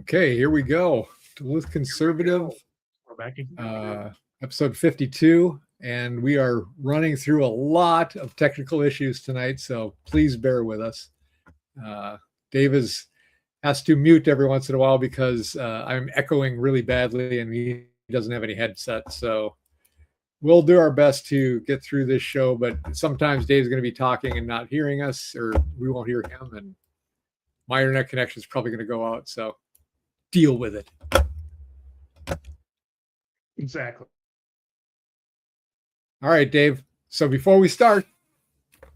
Okay, here we go. Duluth Conservative, We're back again. episode 52, and we are running through a lot of technical issues tonight, so please bear with us. Dave has to mute every once in a while because I'm echoing really badly and he doesn't have any headset, so we'll do our best to get through this show, but sometimes Dave's going to be talking and not hearing us, or we won't hear him, and my internet connection is probably going to go out, so deal with it. Exactly. All right, Dave. So before we start,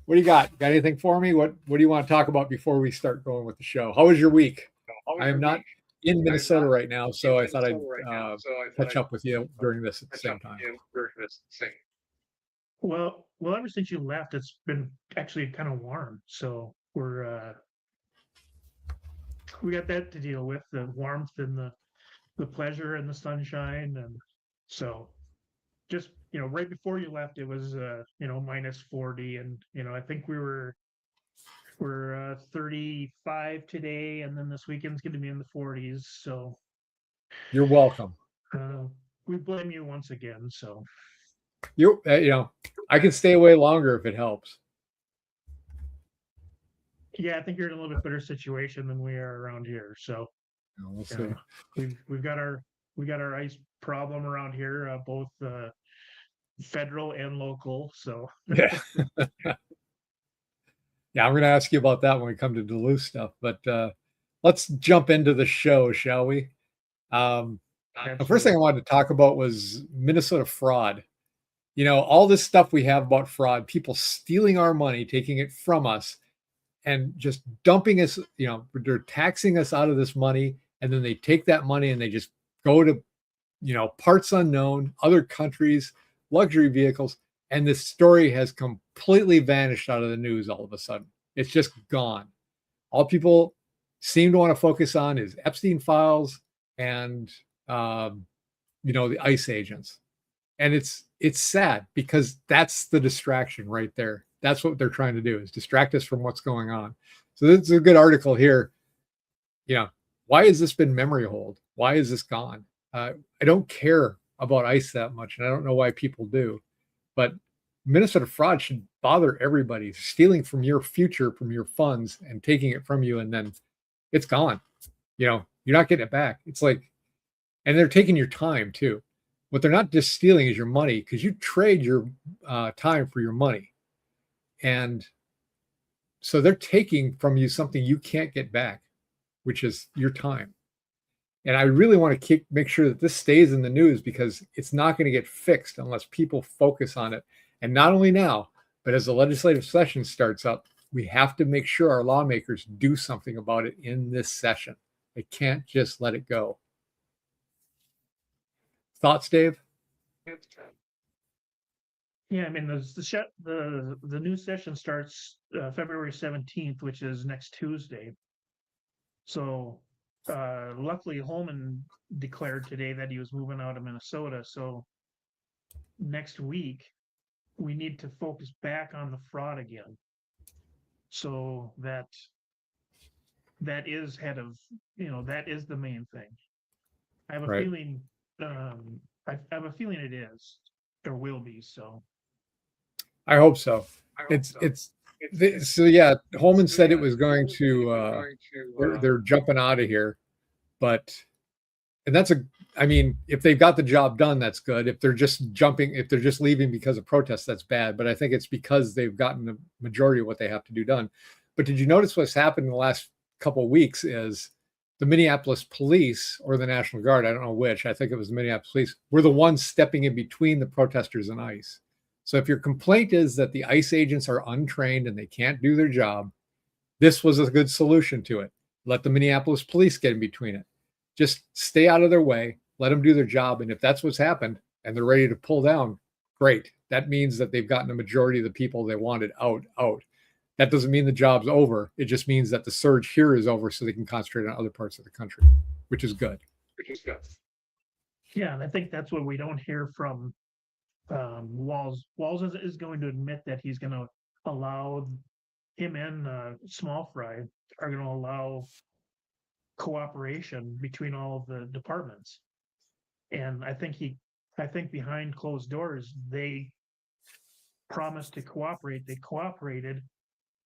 what do you got? Got anything for me? What do you want to talk about before we start going with the show? How was your week? I am not in Minnesota right now, so I thought I'd catch up with you during this at the same time. Well, ever since you left, it's been actually kind of warm. So we got that to deal with, the warmth and the pleasure and the sunshine. And so just, right before you left, it was, minus 40. And, I think we're 35 today. And then this weekend's going to be in the 40s. So you're welcome. We blame you once again. So I can stay away longer if it helps. Yeah, I think you're in a little bit better situation than we are around here. So we'll see. We've got our ice problem around here, both federal and local. So yeah, I'm going to ask you about that when we come to Duluth stuff. But let's jump into the show, shall we? The first thing I wanted to talk about was Minnesota fraud. All this stuff we have about fraud, people stealing our money, taking it from us, and just dumping us, they're taxing us out of this money, and then they take that money and they just go to, parts unknown, other countries, luxury vehicles, and this story has completely vanished out of the news all of a sudden. It's just gone. All people seem to want to focus on is Epstein files and, the ICE agents. And it's sad because that's the distraction right there. That's what they're trying to do, is distract us from what's going on. So this is a good article here. Why has this been memory hold? Why is this gone? I don't care about ICE that much, and I don't know why people do. But Minnesota fraud should bother everybody. Stealing from your future, from your funds, and taking it from you, and then it's gone. You're not getting it back. It's like, and they're taking your time too. What they're not just stealing is your money, because you trade your time for your money. And so they're taking from you something you can't get back, which is your time. And I really want to make sure that this stays in the news, because it's not going to get fixed unless people focus on it. And not only now, but as the legislative session starts up, we have to make sure our lawmakers do something about it in this session. They can't just let it go. Thoughts, Dave? Yeah, I mean, the new session starts February 17th, which is next Tuesday. So luckily, Holman declared today that he was moving out of Minnesota. So next week, we need to focus back on the fraud again. So that is that is the main thing. I have a feeling. I have a feeling it is, or will be. So I hope so. So yeah, Holman said it was going to. They're jumping out of here, and that's if they've got the job done, that's good. If they're just leaving because of protests, that's bad. But I think it's because they've gotten the majority of what they have to do done. But did you notice what's happened in the last couple of weeks is the Minneapolis police, or the National Guard, I don't know which, I think it was the Minneapolis police, were the ones stepping in between the protesters and ICE. So if your complaint is that the ICE agents are untrained and they can't do their job, this was a good solution to it. Let the Minneapolis police get in between it. Just stay out of their way, let them do their job. And if that's what's happened and they're ready to pull down, great. That means that they've gotten a majority of the people they wanted out. That doesn't mean the job's over. It just means that the surge here is over, so they can concentrate on other parts of the country, which is good. Yeah, and I think that's what we don't hear from Walz. Walz is going to admit that he's going to allow him and Small Fry are going to allow cooperation between all of the departments. And I think behind closed doors, they promised to cooperate. They cooperated.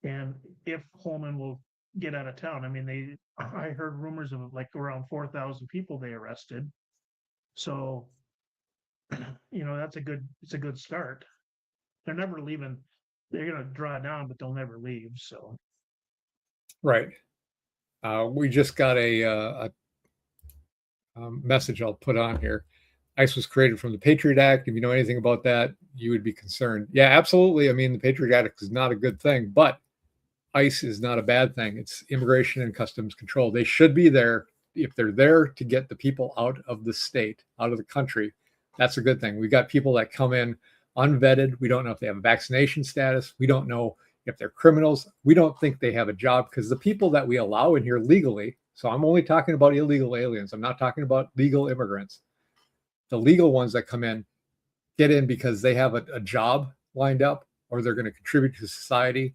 And if Holman will get out of town, I mean, I heard rumors of like around 4,000 people they arrested. So, it's a good start. They're never leaving. They're going to draw down, but they'll never leave. So, right. We just got a message I'll put on here. ICE was created from the Patriot Act. If you know anything about that, you would be concerned. Yeah, absolutely. I mean, the Patriot Act is not a good thing, but ICE is not a bad thing. It's Immigration and Customs Control. They should be there. If they're there to get the people out of the state, out of the country, that's a good thing. We got people that come in unvetted. We don't know if they have a vaccination status. We don't know if they're criminals. We don't think they have a job, because the people that we allow in here legally, so I'm only talking about illegal aliens. I'm not talking about legal immigrants. The legal ones that come in get in because they have a job lined up, or they're going to contribute to society,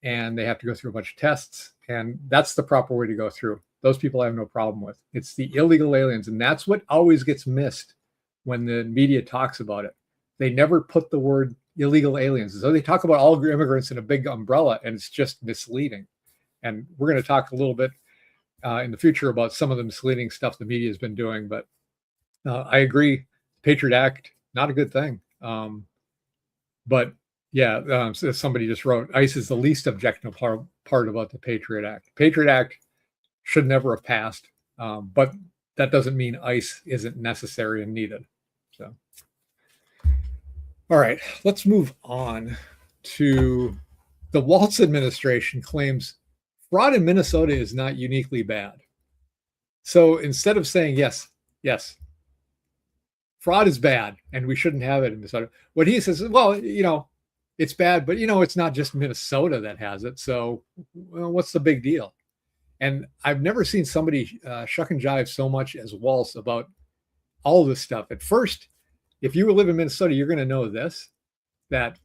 and they have to go through a bunch of tests. And that's the proper way to go through. Those people I have no problem with. It's the illegal aliens. And that's what always gets missed when the media talks about it. They never put the word illegal aliens. So they talk about all immigrants in a big umbrella, and it's just misleading. And we're going to talk a little bit in the future about some of the misleading stuff the media has been doing. But I agree. Patriot Act, not a good thing. But yeah, somebody just wrote, ICE is the least objectionable part about the Patriot Act. Patriot Act should never have passed, but that doesn't mean ICE isn't necessary and needed. So, all right, let's move on to the Walz administration claims fraud in Minnesota is not uniquely bad. So instead of saying yes, fraud is bad and we shouldn't have it in Minnesota, what he says is, well, it's bad, but it's not just Minnesota that has it. So what's the big deal? And I've never seen somebody shuck and jive so much as Walz about all this stuff. At first, if you live in Minnesota, you're going to know this, that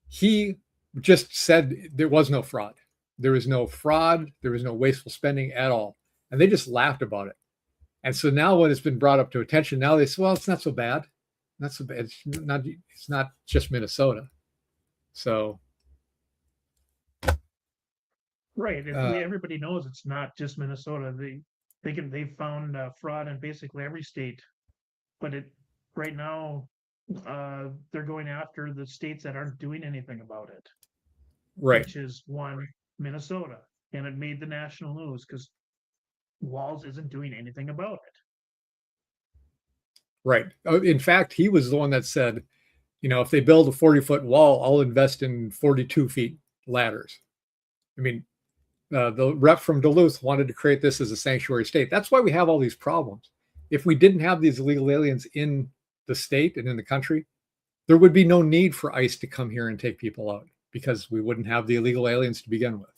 he just said there was no fraud. There was no fraud. There was no wasteful spending at all. And they just laughed about it. And so now when it's been brought up to attention, now they say, well, it's not so bad. Not so bad. It's not just Minnesota. So. Right. Everybody knows it's not just Minnesota. They've found fraud in basically every state, but right now they're going after the states that aren't doing anything about it. Right. Which is one, Minnesota, and it made the national news because Walz isn't doing anything about it. Right. In fact, he was the one that said, if they build a 40-foot wall, I'll invest in 42 feet ladders. I mean, the rep from Duluth wanted to create this as a sanctuary state. That's why we have all these problems. If we didn't have these illegal aliens in the state and in the country, there would be no need for ICE to come here and take people out, because we wouldn't have the illegal aliens to begin with.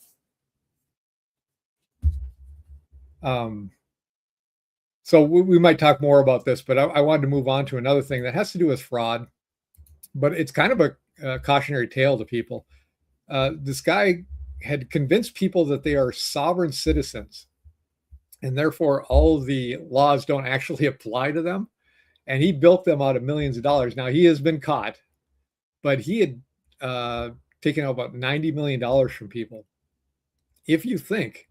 So we might talk more about this, but I wanted to move on to another thing that has to do with fraud, but it's kind of a cautionary tale to people. This guy had convinced people that they are sovereign citizens, and therefore all the laws don't actually apply to them. And he built them out of millions of dollars. Now, he has been caught, but he had taken out about $90 million from people. If you think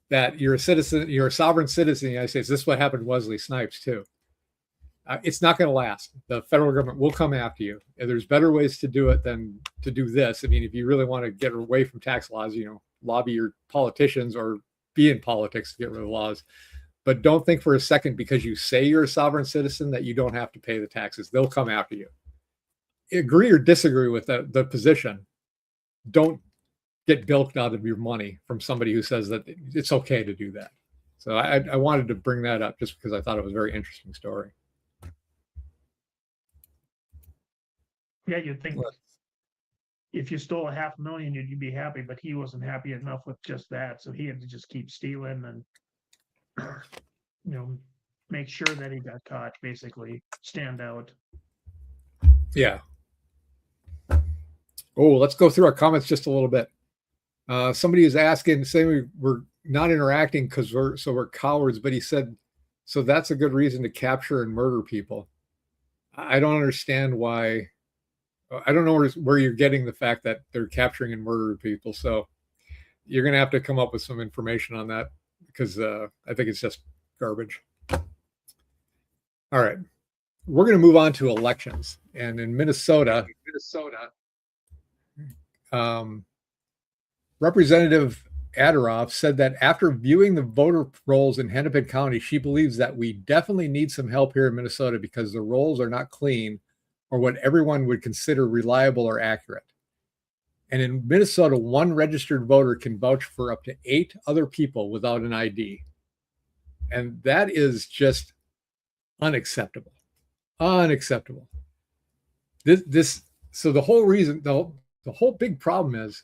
that you're a citizen, you're a sovereign citizen in the United States, this is what happened to Wesley Snipes too. It's not going to last. The federal government will come after you. And there's better ways to do it than to do this. I mean, if you really want to get away from tax laws, lobby your politicians or be in politics to get rid of laws. But don't think for a second because you say you're a sovereign citizen that you don't have to pay the taxes. They'll come after you. Agree or disagree with the position. Don't get bilked out of your money from somebody who says that it's okay to do that. So I wanted to bring that up just because I thought it was a very interesting story. Yeah, you'd think if you stole $500,000, you'd be happy, but he wasn't happy enough with just that. So he had to just keep stealing and, make sure that he got caught, basically stand out. Yeah. Oh, let's go through our comments just a little bit. Somebody is asking, saying we're not interacting because we're cowards, but he said, so that's a good reason to capture and murder people. I don't understand why. I don't know where you're getting the fact that they're capturing and murdering people. So you're going to have to come up with some information on that because I think it's just garbage. All right. We're going to move on to elections. And in Minnesota, um, Representative Adoroff said that after viewing the voter rolls in Hennepin County, she believes that we definitely need some help here in Minnesota because the rolls are not clean or what everyone would consider reliable or accurate. And in Minnesota, one registered voter can vouch for up to 8 other people without an ID. And that is just unacceptable. Unacceptable. So the whole reason, the whole big problem is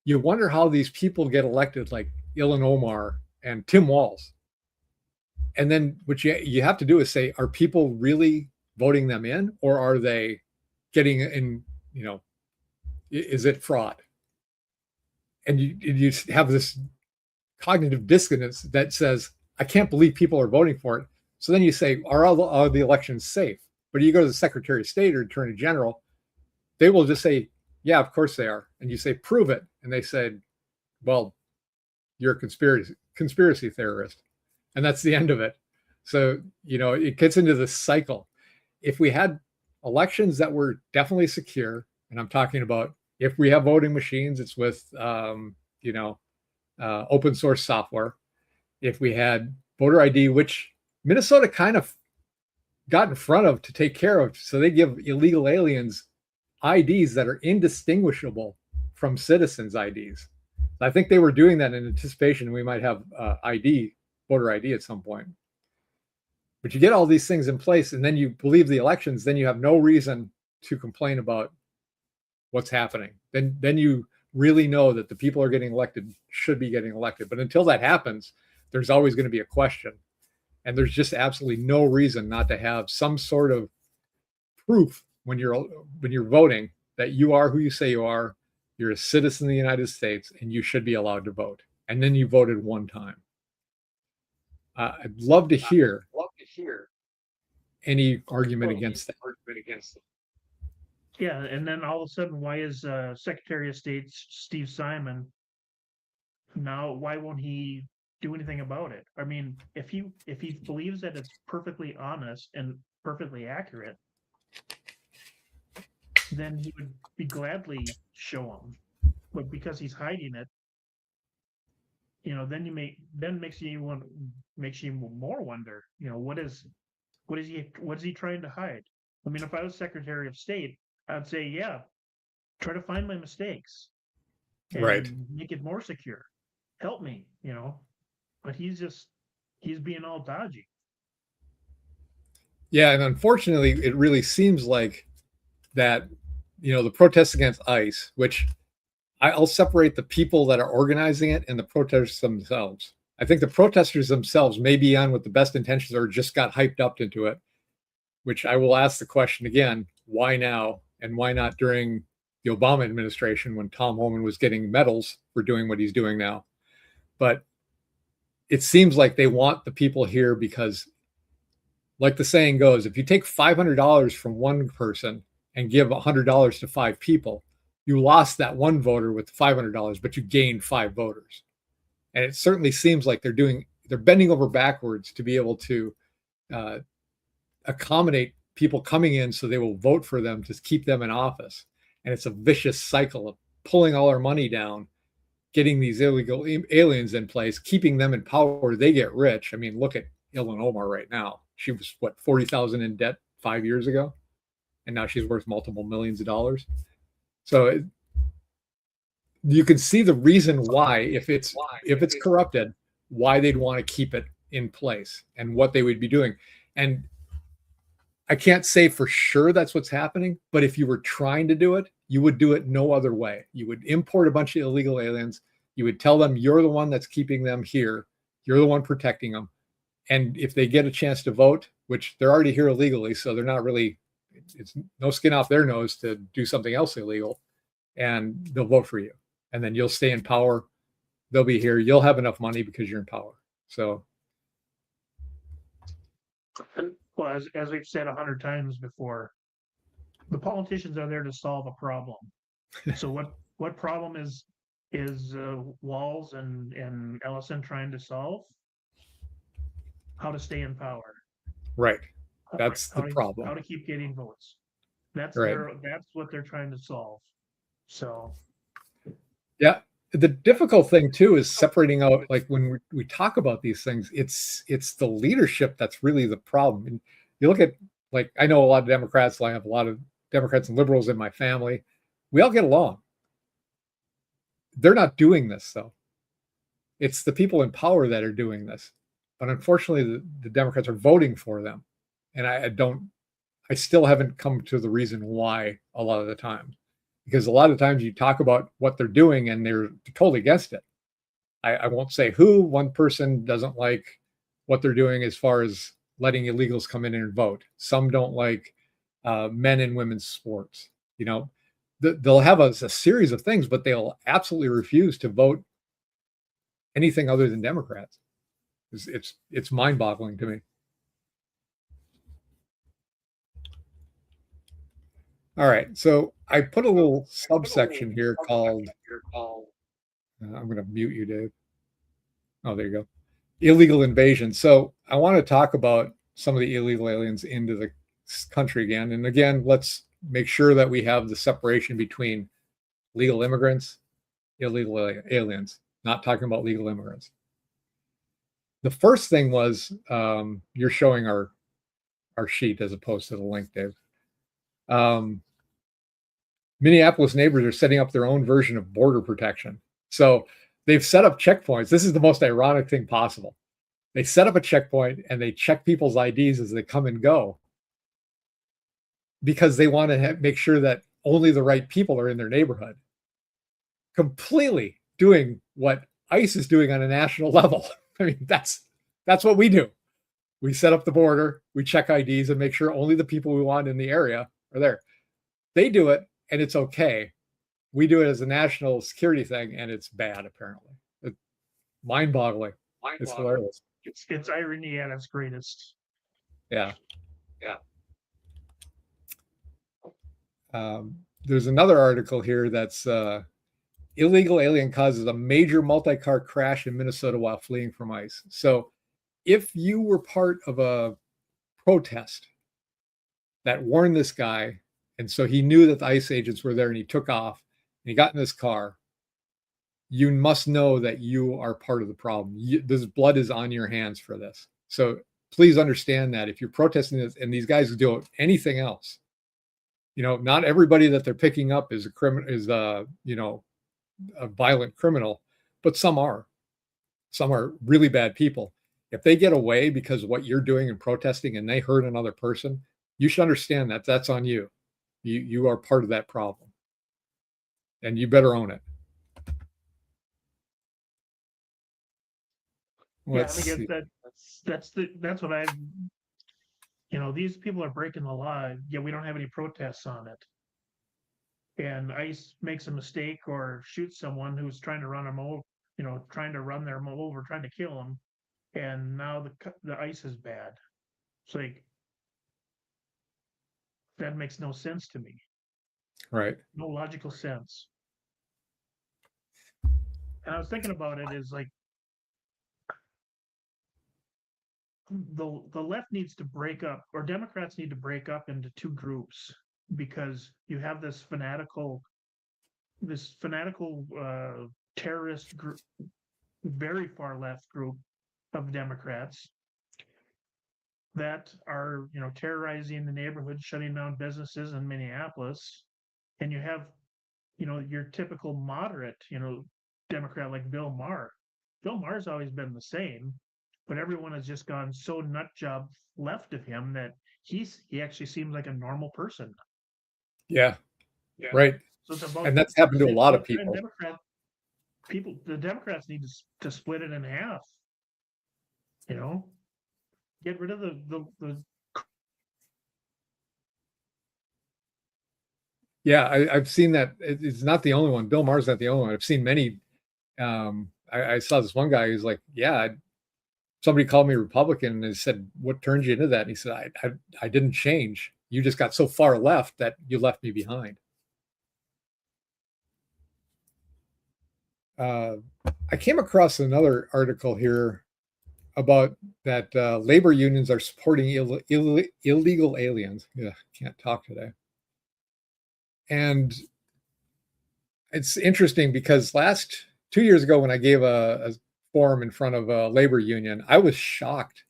you wonder how these people get elected, like Ilhan Omar and Tim Walz. And then what you have to do is say, are people really voting them in, or are they getting in, is it fraud? And you have this cognitive dissonance that says, I can't believe people are voting for it. So then you say, are the elections safe? But you go to the Secretary of State or Attorney General, they will just say, yeah, of course they are. And you say, prove it. And they said, well, you're a conspiracy theorist. And that's the end of it. So, it gets into this cycle. If we had elections that were definitely secure, and I'm talking about if we have voting machines, it's with, open source software. If we had voter ID, which Minnesota kind of got in front of to take care of. So they give illegal aliens IDs that are indistinguishable from citizens' IDs. I think they were doing that in anticipation we might have voter ID at some point. But you get all these things in place and then you believe the elections, then you have no reason to complain about what's happening. Then you really know that the people are getting elected should be getting elected. But until that happens, there's always going to be a question. And there's just absolutely no reason not to have some sort of proof when you're voting that you are who you say you are. You're a citizen of the United States and you should be allowed to vote. And then you voted one time. I'd love to hear any argument against that. Yeah, and then all of a sudden, why is Secretary of State Steve Simon now? Why won't he do anything about it? I mean, if he believes that it's perfectly honest and perfectly accurate, then he would be gladly show him. But because he's hiding it, then makes you more wonder. What is he trying to hide? I mean, if I was Secretary of State, I'd say, yeah, try to find my mistakes and Right. make it more secure. Help me, But he's being all dodgy. Yeah, and unfortunately, it really seems like that, the protests against ICE, which I'll separate the people that are organizing it and the protesters themselves. I think the protesters themselves may be on with the best intentions or just got hyped up into it, which I will ask the question again, why now? And why not during the Obama administration when Tom Homan was getting medals for doing what he's doing now? But it seems like they want the people here because, like the saying goes, if you take $500 from one person and give $100 to 5 people, you lost that one voter with $500, but you gained 5 voters. And it certainly seems like they're bending over backwards to be able to accommodate people coming in so they will vote for them to keep them in office. And it's a vicious cycle of pulling all our money down, getting these illegal aliens in place, keeping them in power. They get rich. I mean, look at Ilhan Omar right now. She was, what, 40,000 in debt 5 years ago? And now she's worth multiple millions of dollars. So you can see the reason why, if it's corrupted, why they'd want to keep it in place and what they would be doing. And I can't say for sure that's what's happening, but if you were trying to do it, you would do it no other way. You would import a bunch of illegal aliens. You would tell them you're the one that's keeping them here. You're the one protecting them. And if they get a chance to vote, which they're already here illegally, so they're not really, it's no skin off their nose to do something else illegal, and they'll vote for you. and then you'll stay in power. They'll be here. You'll have enough money because you're in power. So, well, as we've said 100 times before, the politicians are there to solve a problem. So what problem is Walz and Ellison trying to solve? How to stay in power. right. That's the problem. How to keep getting votes. That's right. that's what they're trying to solve. So yeah, the difficult thing too is separating out, like when we talk about these things, it's the leadership that's really the problem. And you look at, like, I know a lot of Democrats. I have a lot of Democrats and liberals in my family. We all get along. They're not doing this though. It's the people in power that are doing this. But unfortunately, the Democrats are voting for them. And I still haven't come to the reason why a lot of the time. Because a lot of times you talk about what they're doing and they're totally against it. I won't say who. One person doesn't like what they're doing as far as letting illegals come in and vote. Some don't like men and women's sports. They'll have a series of things, but they'll absolutely refuse to vote anything other than Democrats. It's mind-boggling to me. All right, so I put a little subsection here called. I'm going to mute you, Dave. Oh, there you go. Illegal invasion. So I want to talk about some of the illegal aliens into the country again. And again, let's make sure that we have the separation between legal immigrants, illegal aliens, not talking about legal immigrants. The first thing was, you're showing our sheet as opposed to the link, Dave. Minneapolis neighbors are setting up their own version of border protection. So they've set up checkpoints. This is the most ironic thing possible. They set up a checkpoint and they check people's IDs as they come and go because they want to make sure that only the right people are in their neighborhood. Completely doing what ICE is doing on a national level. I mean, that's what we do. We set up the border, we check IDs and make sure only the people we want in the area are there. They do it and it's okay. We do it as a national security thing and it's bad, apparently. It's mind-boggling. It's hilarious. It's irony at its greatest. Yeah. There's another article here that's illegal alien causes a major multi-car crash in Minnesota while fleeing from ICE. So if you were part of a protest that warned this guy, and so he knew that the ICE agents were there and he took off and he got in this car, you must know that you are part of the problem. This blood is on your hands for this. So please understand that if you're protesting this and these guys do anything else, not everybody that they're picking up is a criminal, is a violent criminal, but some are really bad people. If they get away because of what you're doing and protesting and they hurt another person, you should understand that that's on you. You are part of that problem and you better own it. That's what I've, these people are breaking the law, yet we don't have any protests on it. And ICE makes a mistake or shoots someone who's trying to run them over, trying to run them over, trying to kill them. And now the ICE is bad. It's like, that makes no sense to me. Right. No logical sense. And I was thinking about it is like, the left needs to break up, or Democrats need to break up into two groups, because you have this fanatical terrorist group, very far left group of Democrats that are terrorizing the neighborhood, shutting down businesses in Minneapolis, and you have your typical moderate Democrat like Bill Maher. Bill Maher's always been the same, but everyone has just gone so nut job left of him that he actually seems like a normal person. Yeah. Right. So it's about, and that's happened to a lot of people. The Democrats need to split it in half. Get rid of the Yeah, I've seen that. It's not the only one. Bill Maher's not the only one. I've seen many. I saw this one guy who's like, yeah, somebody called me Republican and they said, what turned you into that? And he said, I didn't change. You just got so far left that you left me behind. I came across another article here about that labor unions are supporting illegal aliens. Yeah, can't talk today. And it's interesting because 2 years ago, when I gave a forum in front of a labor union, I was shocked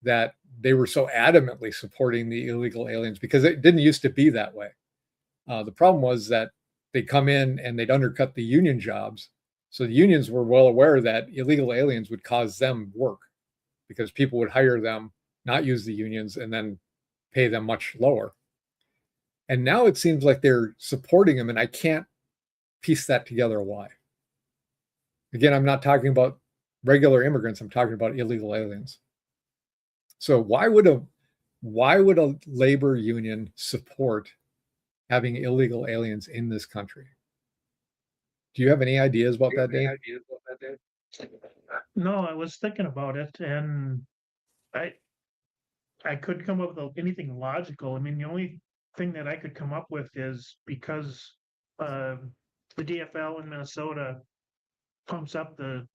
that they were so adamantly supporting the illegal aliens because it didn't used to be that way. The problem was that they'd come in and they'd undercut the union jobs. So the unions were well aware that illegal aliens would cause them work because people would hire them, not use the unions, and then pay them much lower. And now it seems like they're supporting them, and I can't piece that together why. Again, I'm not talking about regular immigrants, I'm talking about illegal aliens. So why would a labor union support having illegal aliens in this country? Do you have any ideas about that, Dave? No, I was thinking about it, and I I couldn't come up with anything logical. I mean, the only thing that I could come up with is because uh, the DFL in Minnesota pumps up the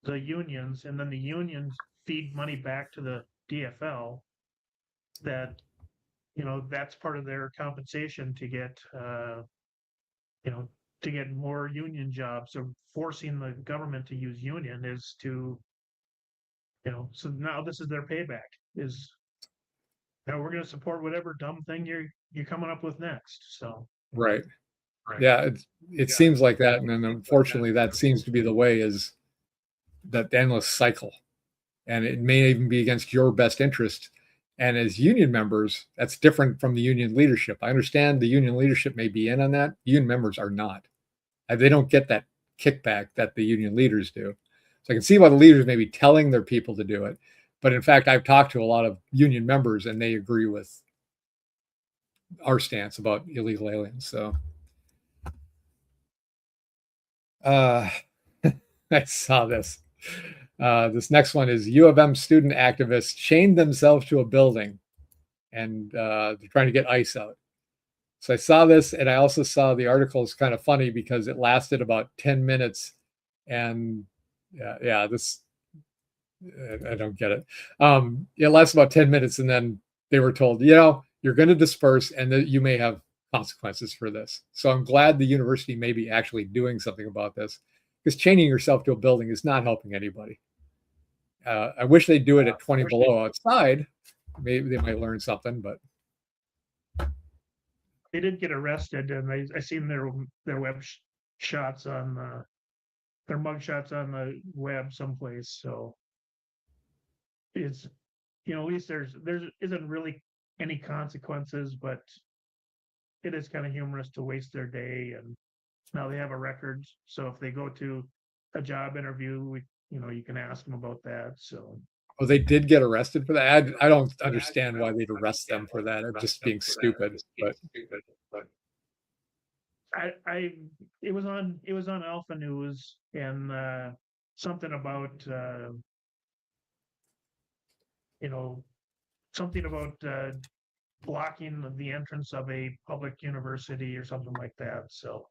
unions, and then the unions feed money back to the DFL. That that's part of their compensation to get you know to get more union jobs. So forcing the government to use union is to so now this is their payback. Is we're going to support whatever dumb thing you're coming up with next. So Right. Yeah, it seems like that, and then unfortunately, that seems to be the way is that endless cycle, and it may even be against your best interest. And as union members, that's different from the union leadership. I understand the union leadership may be in on that. Union members are not. They don't get that kickback that the union leaders do. So I can see why the leaders may be telling their people to do it. But in fact, I've talked to a lot of union members and they agree with our stance about illegal aliens. So uh, I saw this. This next one is U of M student activists chained themselves to a building and they're trying to get ice out. So I saw this, and I also saw the article is kind of funny because it lasted about 10 minutes. And this, I don't get it. It lasted about 10 minutes, and then they were told, you're going to disperse and that you may have consequences for this. So I'm glad the university may be actually doing something about this because chaining yourself to a building is not helping anybody. I wish they'd do it at 20 below outside. Maybe they might learn something, but they did get arrested, and I seen their web shots on their mug shots on the web someplace. So it's at least there isn't really any consequences, but it is kind of humorous to waste their day. And now they have a record, so if they go to a job interview, you can ask them about that. So they did get arrested for that. I don't understand why they'd arrest them for that. It's just being stupid. But it was on Alpha News, and something about something about blocking the entrance of a public university or something like that. So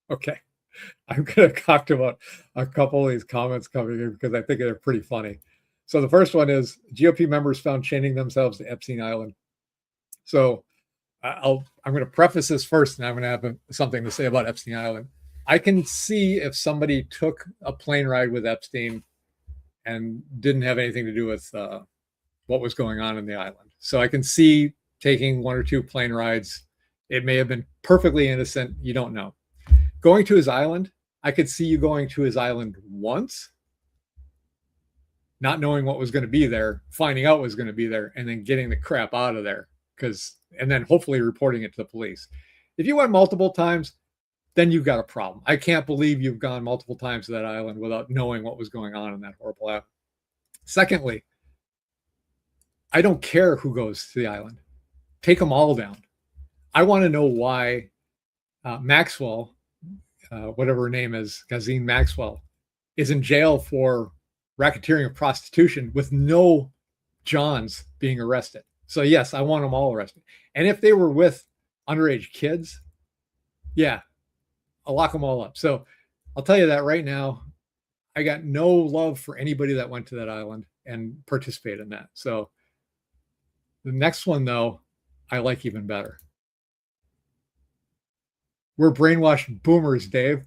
okay. I'm going to talk about a couple of these comments coming in because I think they're pretty funny. So the first one is GOP members found chaining themselves to Epstein Island. So I'm going to preface this first, and I'm going to have something to say about Epstein Island. I can see if somebody took a plane ride with Epstein and didn't have anything to do with what was going on in the island. So I can see taking one or two plane rides. It may have been perfectly innocent. You don't know. Going to his island, I could see you going to his island once, not knowing what was going to be there, finding out what was going to be there, and then getting the crap out of there. And then hopefully reporting it to the police. If you went multiple times, then you've got a problem. I can't believe you've gone multiple times to that island without knowing what was going on in that horrible island. Secondly, I don't care who goes to the island. take them all down. I want to know why Maxwell, whatever her name is, Gazine Maxwell, is in jail for racketeering of prostitution with no Johns being arrested. So yes, I want them all arrested. And if they were with underage kids, yeah, I'll lock them all up. So I'll tell you that right now, I got no love for anybody that went to that island and participated in that. So the next one, though, I like even better. We're brainwashed boomers, Dave.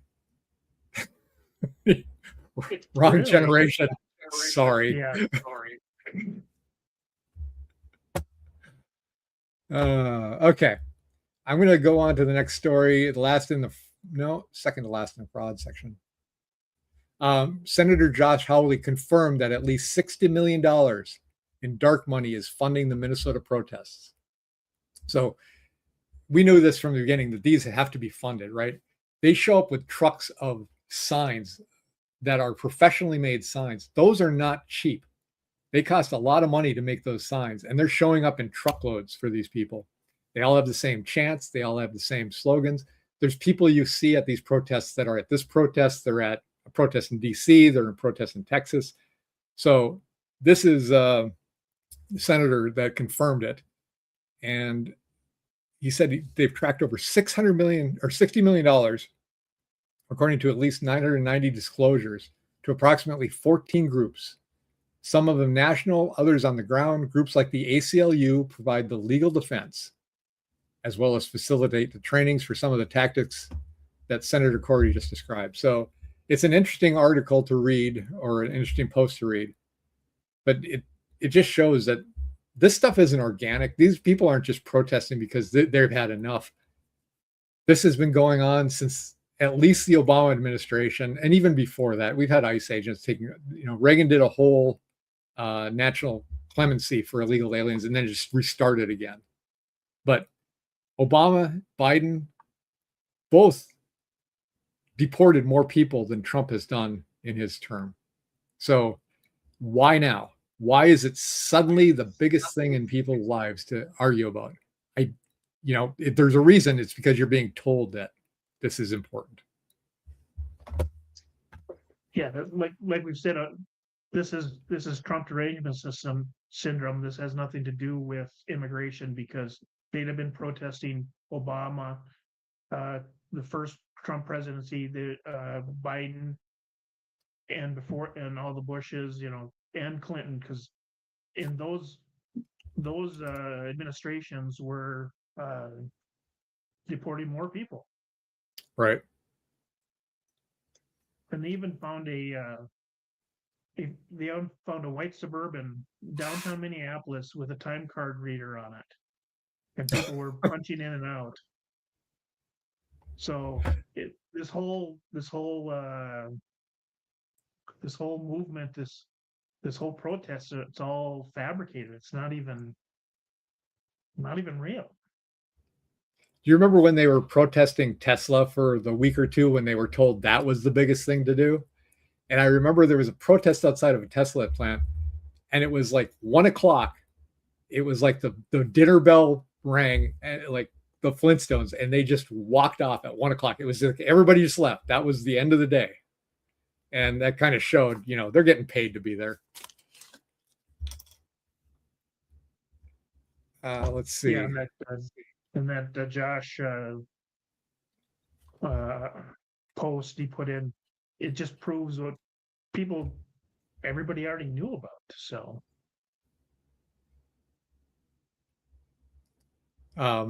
Wrong Really? generation. Sorry. Yeah, sorry. Okay. I'm going to go on to the next story. The last in the, no, second to last in the fraud section. Senator Josh Hawley confirmed that at least $60 million in dark money is funding the Minnesota protests. So we knew this from the beginning that these have to be funded, right? They show up with trucks of signs that are professionally made signs. Those are not cheap. They cost a lot of money to make those signs, and they're showing up in truckloads for these people. They all have the same chants. They all have the same slogans. There's people you see at these protests that are at this protest. They're at a protest in DC. They're in protest in Texas. So this is the senator that confirmed it. And he said they've tracked over $600 million or $60 million, according to at least 990 disclosures, to approximately 14 groups. Some of them national, others on the ground. Groups like the ACLU provide the legal defense, as well as facilitate the trainings for some of the tactics that Senator Corey just described. So it's an interesting article to read, or an interesting post to read, but it just shows that this stuff isn't organic. These people aren't just protesting because they've had enough. This has been going on since at least the Obama administration, and even before that. We've had ICE agents taking, Reagan did a whole national clemency for illegal aliens and then just restarted again. But Obama, Biden, both deported more people than Trump has done in his term. So why now? Why is it suddenly the biggest thing in people's lives to argue about? If there's a reason, it's because you're being told that this is important. Yeah, like we've said, this is Trump derangement system syndrome. This has nothing to do with immigration, because they'd have been protesting Obama, the first Trump presidency, the Biden, and before, and all the Bushes, and Clinton, because in those administrations were deporting more people. Right. And they even found they found a white Suburban downtown Minneapolis with a time card reader on it, and people were punching in and out. So this whole movement, this whole protest, it's all fabricated. It's not even real. Do you remember when they were protesting Tesla for the week or two when they were told that was the biggest thing to do? And I remember there was a protest outside of a Tesla plant, and it was like 1 o'clock. It was like the dinner bell rang, and like the Flintstones, and they just walked off at 1 o'clock. It was like everybody just left. That was the end of the day. And that kind of showed, they're getting paid to be there. Let's see. Yeah, and that Josh post he put in, it just proves what everybody already knew about. So I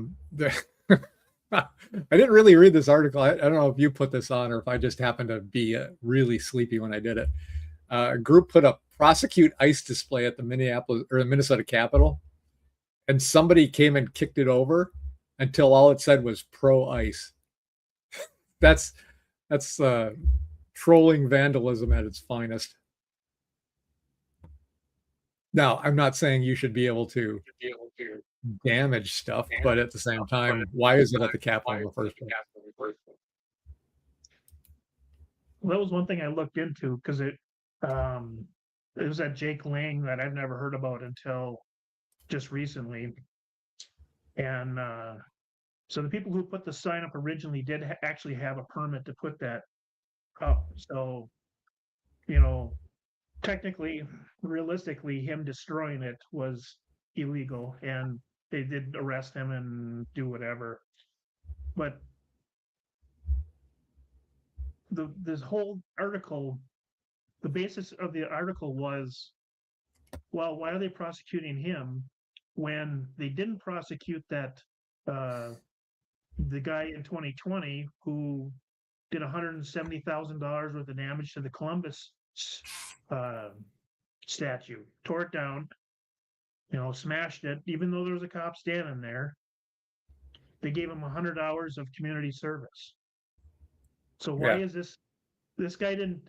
didn't really read this article. I don't know if you put this on or if I just happened to be really sleepy when I did it. A group put up prosecute ICE display at the Minnesota Capitol, and somebody came and kicked it over until all it said was pro ICE. That's trolling vandalism at its finest. Now, I'm not saying you should be able to damage stuff, but at the same time, why is it at the Capitol in the first place? Well, that was one thing I looked into, because it was that Jake Lang that I've never heard about until just recently. And so the people who put the sign up originally did actually have a permit to put that up. So, you know, technically, realistically, him destroying it was illegal, and they did arrest him and do whatever. But this whole article, the basis of the article was, well, why are they prosecuting him when they didn't prosecute that the guy in 2020 who did $170,000 worth of damage to the Columbus uh, statue, tore it down, smashed it, even though there was a cop standing there. They gave him 100 hours of community service. So why is this guy didn't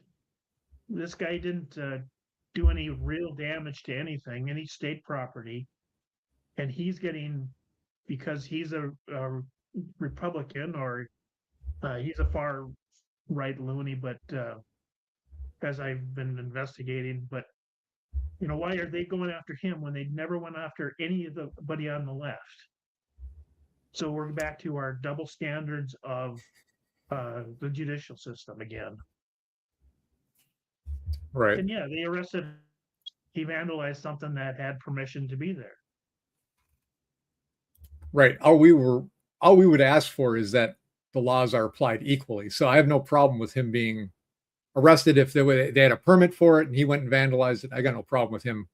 do any real damage to anything, any state property, and he's getting, because he's a Republican, or he's a far right loony, but as I've been investigating, but why are they going after him when they never went after anybody on the left? So we're back to our double standards of the judicial system again. Right. And yeah, they arrested, he vandalized something that had permission to be there. Right. All we would ask for is that the laws are applied equally. So I have no problem with him being arrested if they had a permit for it and he went and vandalized it. I got no problem with him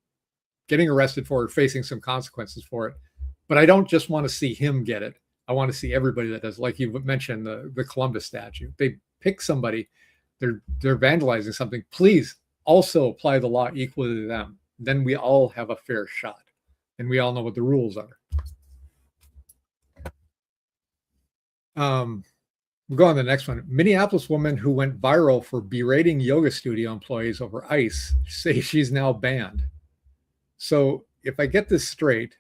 getting arrested for it, facing some consequences for it. But I don't just want to see him get it. I want to see everybody that does. Like you mentioned, the Columbus statue. They pick somebody, they're vandalizing something. Please also apply the law equally to them. Then we all have a fair shot, and we all know what the rules are. We'll go on to the next one. Minneapolis woman who went viral for berating yoga studio employees over ice say she's now banned. So if I get this straight,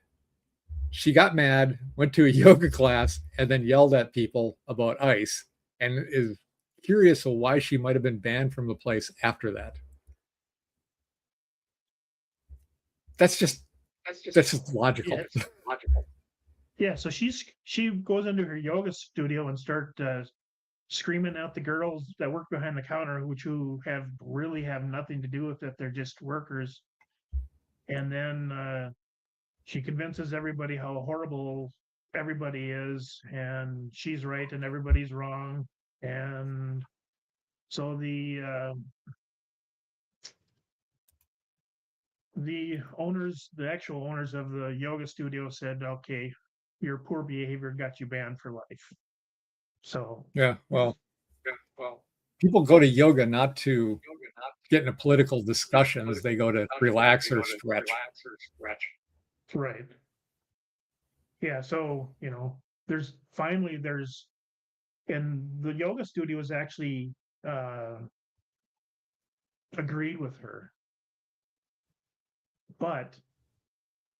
she got mad, went to a yoga class, and then yelled at people about ice, and is curious of why she might have been banned from the place after that. That's just logical. Yeah, logical. Yeah, so she goes into her yoga studio and start screaming at the girls that work behind the counter, who really have nothing to do with it. They're just workers. And then she convinces everybody how horrible everybody is, and she's right and everybody's wrong. And so the actual owners of the yoga studio said, okay, your poor behavior got you banned for life. So well, people go to yoga not to get into political discussions. They go to relax or stretch. Right. Yeah, so there's and the yoga studio is actually agreed with her, but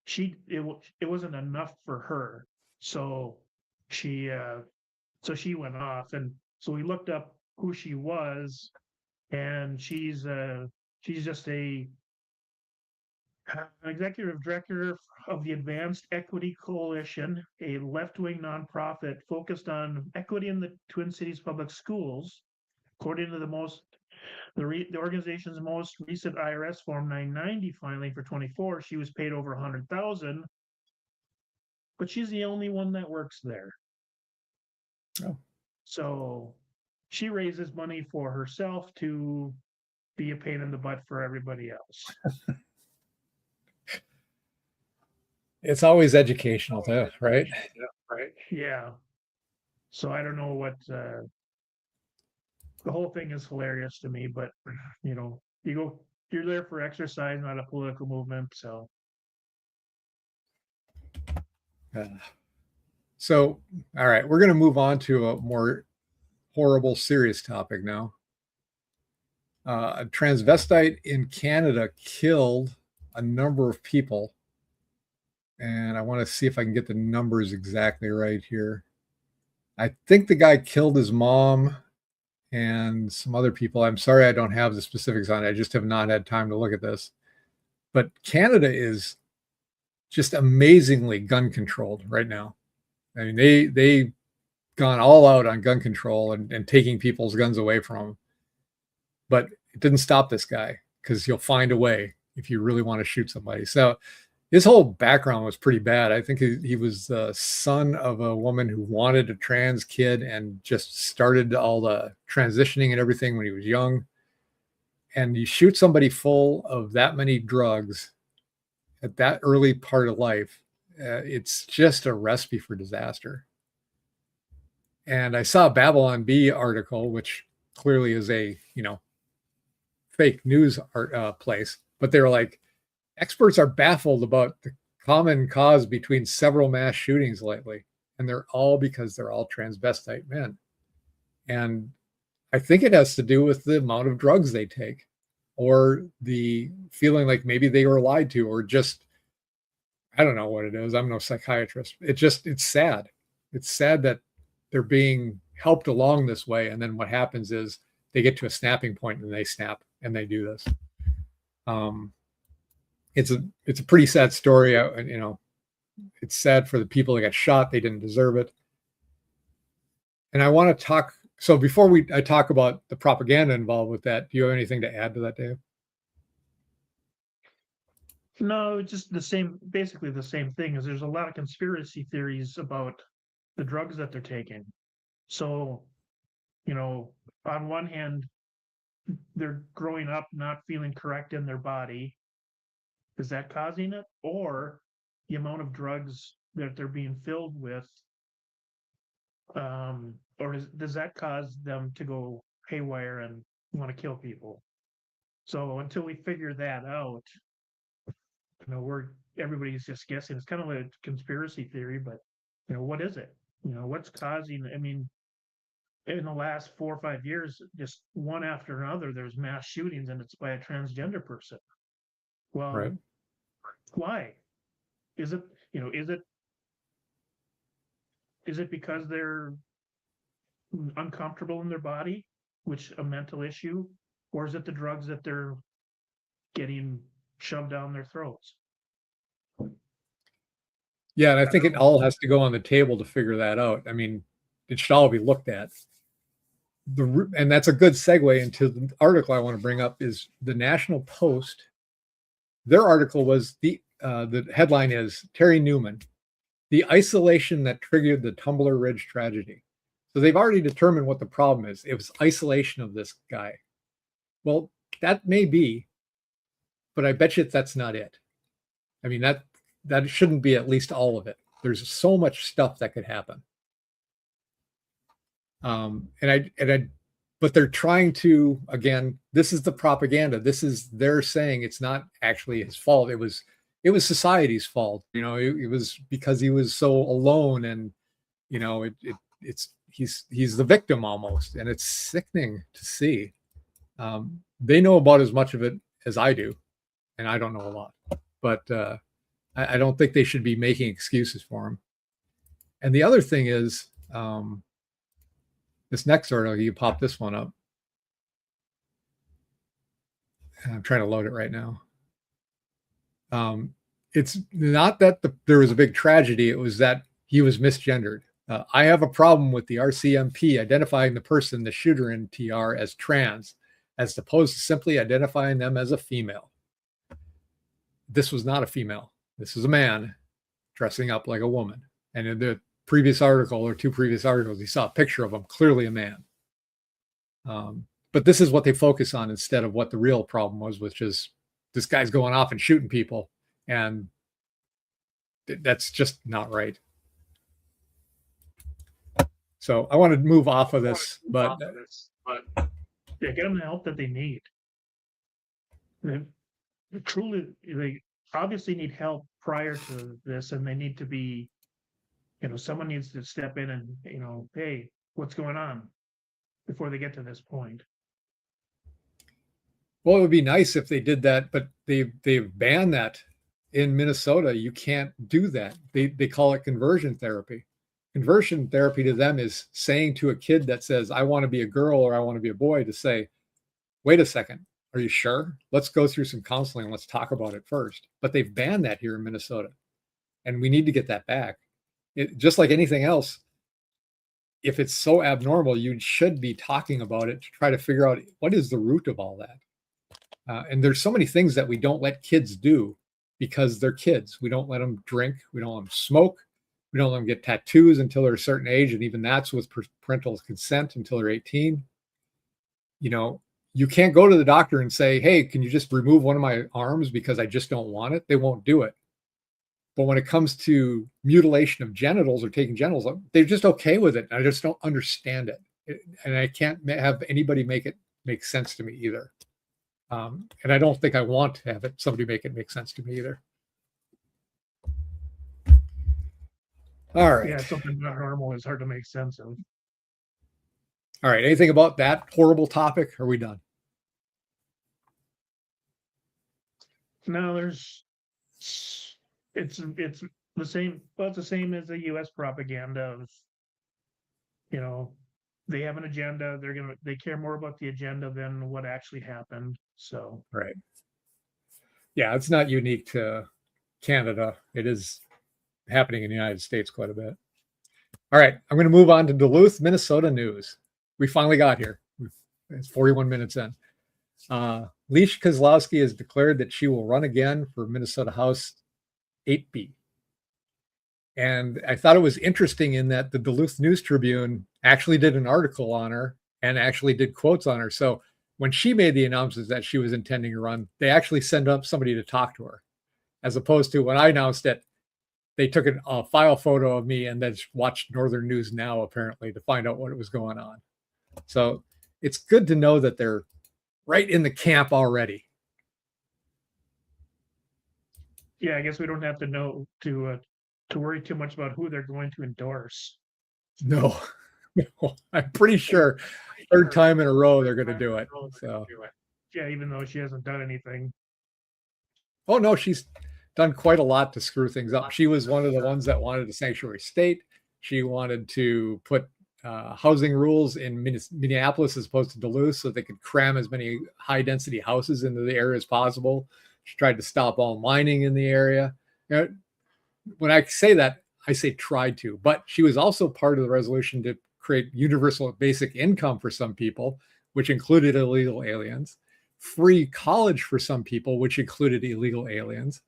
it wasn't enough for her, so she went off, and so we looked up who she was, and she's just an executive director of the Advanced Equity Coalition, a left-wing nonprofit focused on equity in the Twin Cities public schools. According to the organization's most recent IRS Form 990 filing for 24, she was paid over $100,000, but she's the only one that works there. Oh. So she raises money for herself to be a pain in the butt for everybody else. It's always educational too, right? Yeah. So I don't know what the whole thing is hilarious to me, but you're there for exercise, not a political movement. So so all right, we're going to move on to a more horrible, serious topic now. A transvestite in Canada killed a number of people. And I want to see if I can get the numbers exactly right here. I think the guy killed his mom and some other people. I'm sorry I don't have the specifics on it. I just have not had time to look at this. But Canada is just amazingly gun controlled right now. I mean, they gone all out on gun control and taking people's guns away from them. But it didn't stop this guy, because you'll find a way if you really want to shoot somebody. So his whole background was pretty bad. I think he was the son of a woman who wanted a trans kid and just started all the transitioning and everything when he was young. And you shoot somebody full of that many drugs at that early part of life, it's just a recipe for disaster. And I saw a Babylon Bee article, which clearly is a, fake news place, but they were like, experts are baffled about the common cause between several mass shootings lately, and they're all because they're all transvestite men. And I think it has to do with the amount of drugs they take, or the feeling like maybe they were lied to, or just, I don't know what it is. I'm no psychiatrist. It's sad. It's sad that they're being helped along this way. And then what happens is they get to a snapping point and they snap and they do this. It's a pretty sad story. It's sad for the people that got shot. They didn't deserve it. And I want to talk. So before I talk about the propaganda involved with that, do you have anything to add to that, Dave? No, just basically the same thing. Is there's a lot of conspiracy theories about the drugs that they're taking. So, on one hand, they're growing up not feeling correct in their body. Is that causing it? Or the amount of drugs that they're being filled with, does that cause them to go haywire and want to kill people? So until we figure that out, everybody's just guessing. It's kind of a conspiracy theory, but what is it? What's causing? I mean, in the last 4 or 5 years, just one after another, there's mass shootings, and it's by a transgender person. Well, Right. Why? Is it because they're uncomfortable in their body, which a mental issue, or is it the drugs that they're getting shoved down their throats? Yeah, and I think it all has to go on the table to figure that out. I mean, it should all be looked at. And that's a good segue into the article I want to bring up. Is the National Post. Their article was the headline is Terry Newman, the isolation that triggered the Tumbler Ridge tragedy. So they've already determined what the problem is. It was isolation of this guy. Well, that may be, but I bet you that's not it. I mean, that shouldn't be at least all of it. There's so much stuff that could happen. But they're trying to, again, this is the propaganda. They're saying it's not actually his fault. It was society's fault. It was because he was so alone, and he's the victim almost, and it's sickening to see. They know about as much of it as I do, and I don't know a lot, but I don't think they should be making excuses for him. And the other thing is, this next article, you pop this one up. And I'm trying to load it right now. It's not that there was a big tragedy. It was that he was misgendered. I have a problem with the RCMP identifying the person, the shooter in TR, as trans, as opposed to simply identifying them as a female. This was not a female. This is a man dressing up like a woman. And in the previous article, or 2 previous articles, you saw a picture of him, clearly a man. But this is what they focus on instead of what the real problem was, which is this guy's going off and shooting people. And that's just not right. So I want to move off of this, but get them the help that they need. They obviously need help prior to this, and they need to be, someone needs to step in and, hey, what's going on, before they get to this point. Well, it would be nice if they did that, but they've banned that in Minnesota. You can't do that. They call it conversion therapy. Conversion therapy to them is saying to a kid that says, I want to be a girl or I want to be a boy, to say, wait a second, are you sure? Let's go through some counseling. Let's talk about it first. But they've banned that here in Minnesota. And we need to get that back. just like anything else, if it's so abnormal, you should be talking about it to try to figure out what is the root of all that. And there's so many things that we don't let kids do because they're kids. We don't let them drink. We don't let them smoke. We don't let them get tattoos until they're a certain age. And even that's with parental consent until they're 18. You know, you can't go to the doctor and say, hey, can you just remove one of my arms because I just don't want it? They won't do it. But when it comes to mutilation of genitals or taking genitals, they're just okay with it. I just don't understand it. And I can't have anybody make it make sense to me either. And I don't think I want to have somebody make it make sense to me either. All right. Yeah, something not normal is hard to make sense of. All right. Anything about that horrible topic? Are we done? No, it's the same. Well, it's the same as the U.S. propaganda of, you know, they have an agenda. They care more about the agenda than what actually happened. So right. Yeah, it's not unique to Canada. It is happening in the United States quite a bit. All right, I'm going to move on to Duluth, Minnesota news. We finally got here. It's 41 minutes in. Leash Kozlowski has declared that she will run again for Minnesota House 8B. And I thought it was interesting in that the Duluth News Tribune actually did an article on her and actually did quotes on her. So when she made the announcements that she was intending to run, they actually sent up somebody to talk to her, as opposed to when I announced it, they took a file photo of me and then watched Northern News Now, apparently, to find out what was going on. So it's good to know that they're right in the camp already. yeah, I guess we don't have to know to worry too much about who they're going to endorse. No, I'm pretty sure third time in a row they're going to do it. So yeah, even though she hasn't done anything. Oh no, she's done quite a lot to screw things up. She was one of the ones that wanted a sanctuary state. She wanted to put housing rules in Minneapolis as opposed to Duluth so they could cram as many high density houses into the area as possible. She tried to stop all mining in the area. You know, when I say that, I say tried to, but she was also part of the resolution to create universal basic income for some people, which included illegal aliens, free college for some people, which included illegal aliens.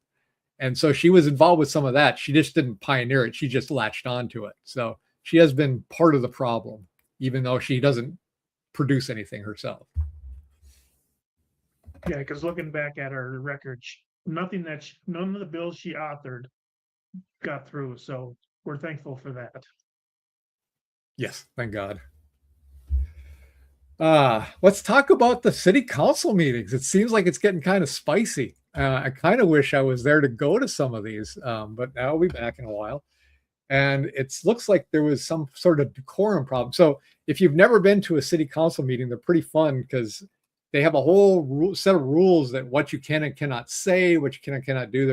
And so she was involved with some of that. She just didn't pioneer it. She just latched onto it. So she has been part of the problem, even though she doesn't produce anything herself. Yeah, because looking back at her record, none of the bills she authored got through. So we're thankful for that. Yes, thank God. Let's talk about the city council meetings. It seems like it's getting kind of spicy. I kind of wish I was there to go to some of these, but I'll be back in a while. And it looks like there was some sort of decorum problem. So if you've never been to a city council meeting, they're pretty fun because they have a whole set of rules that what you can and cannot say, what you can and cannot do.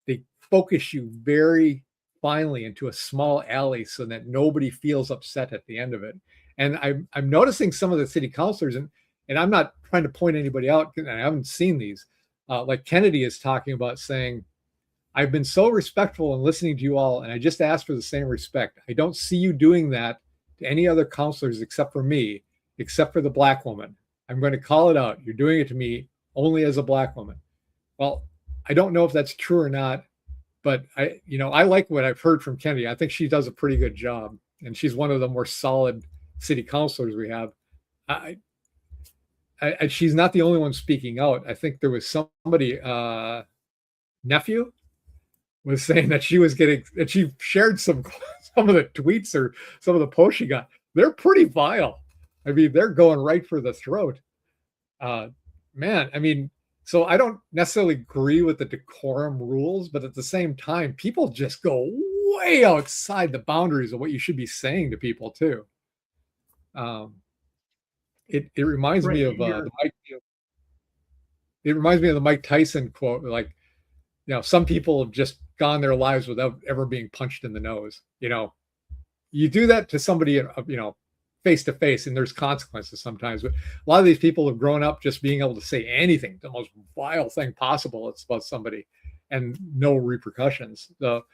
They focus you very finely into a small alley so that nobody feels upset at the end of it. And I'm noticing some of the city councilors, and I'm not trying to point anybody out, and I haven't seen these. Like Kennedy is talking about saying, I've been so respectful in listening to you all, and I just ask for the same respect. I don't see you doing that to any other counselors except for me, except for the black woman. I'm going to call it out. You're doing it to me only as a black woman. Well, I don't know if that's true or not, but I like what I've heard from Kennedy. I think she does a pretty good job, and she's one of the more solid city councilors we have. She's not the only one speaking out. I think there was somebody, nephew, was saying that she shared some of the tweets or some of the posts she got. They're pretty vile. I mean, they're going right for the throat. Man, I mean, so I don't necessarily agree with the decorum rules, but at the same time, people just go way outside the boundaries of what you should be saying to people too. It reminds me of the Mike Tyson quote, like, some people have just gone their lives without ever being punched in the nose. You do that to somebody, face to face, and there's consequences sometimes. But a lot of these people have grown up just being able to say anything, the most vile thing possible. It's about somebody, and no repercussions. So,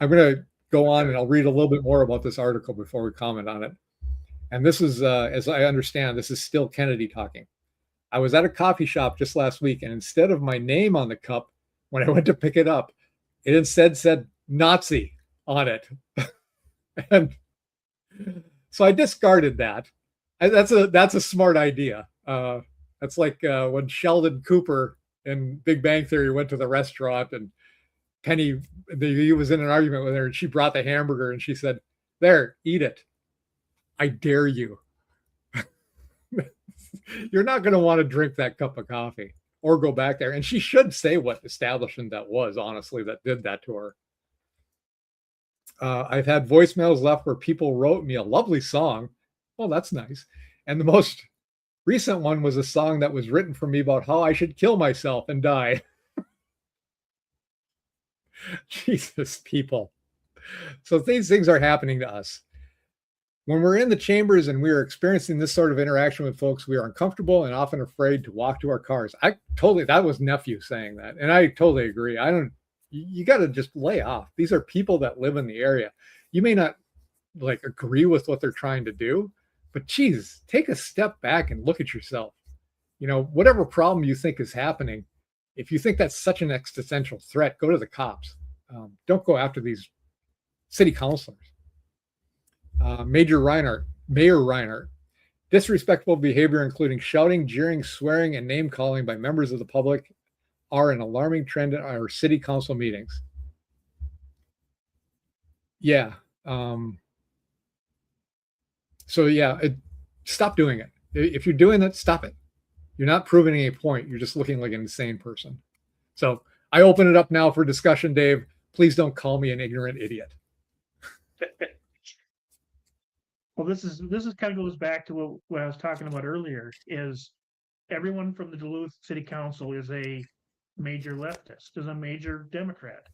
I'm going to go on and I'll read a little bit more about this article before we comment on it. And this is, as I understand, this is still Kennedy talking. I was at a coffee shop just last week, and instead of my name on the cup, when I went to pick it up, it instead said Nazi on it. And so I discarded that. That's a smart idea. That's like when Sheldon Cooper in Big Bang Theory went to the restaurant and Penny, he was in an argument with her and she brought the hamburger and she said, "There, eat it. I dare you." You're not going to want to drink that cup of coffee or go back there. And she should say what establishment that was, honestly, that did that to her. I've had voicemails left where people wrote me a lovely song. Oh, that's nice. And the most recent one was a song that was written for me about how I should kill myself and die. Jesus, people. So these things are happening to us. When we're in the chambers and we are experiencing this sort of interaction with folks, we are uncomfortable and often afraid to walk to our cars. That was nephew saying that. And I totally agree. You got to just lay off. These are people that live in the area. You may not like agree with what they're trying to do, but geez, take a step back and look at yourself. Whatever problem you think is happening, if you think that's such an existential threat, go to the cops. Don't go after these city councilors. Mayor Reinhardt, disrespectful behavior, including shouting, jeering, swearing, and name calling by members of the public, are an alarming trend at our city council meetings. Yeah. Stop doing it. If you're doing that, stop it. You're not proving any point. You're just looking like an insane person. So I open it up now for discussion, Dave. Please don't call me an ignorant idiot. Well, this is kind of goes back to what I was talking about earlier, is everyone from the Duluth City Council is a major leftist, is a major Democrat.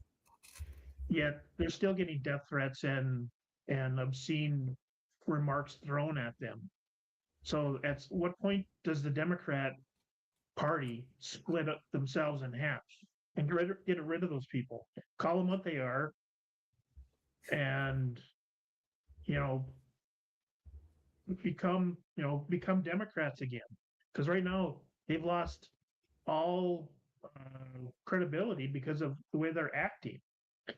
Yet they're still getting death threats and obscene remarks thrown at them. So at what point does the Democrat Party split up themselves in half and get rid of those people? Call them what they are, and become Democrats again. Because right now they've lost all credibility because of the way they're acting.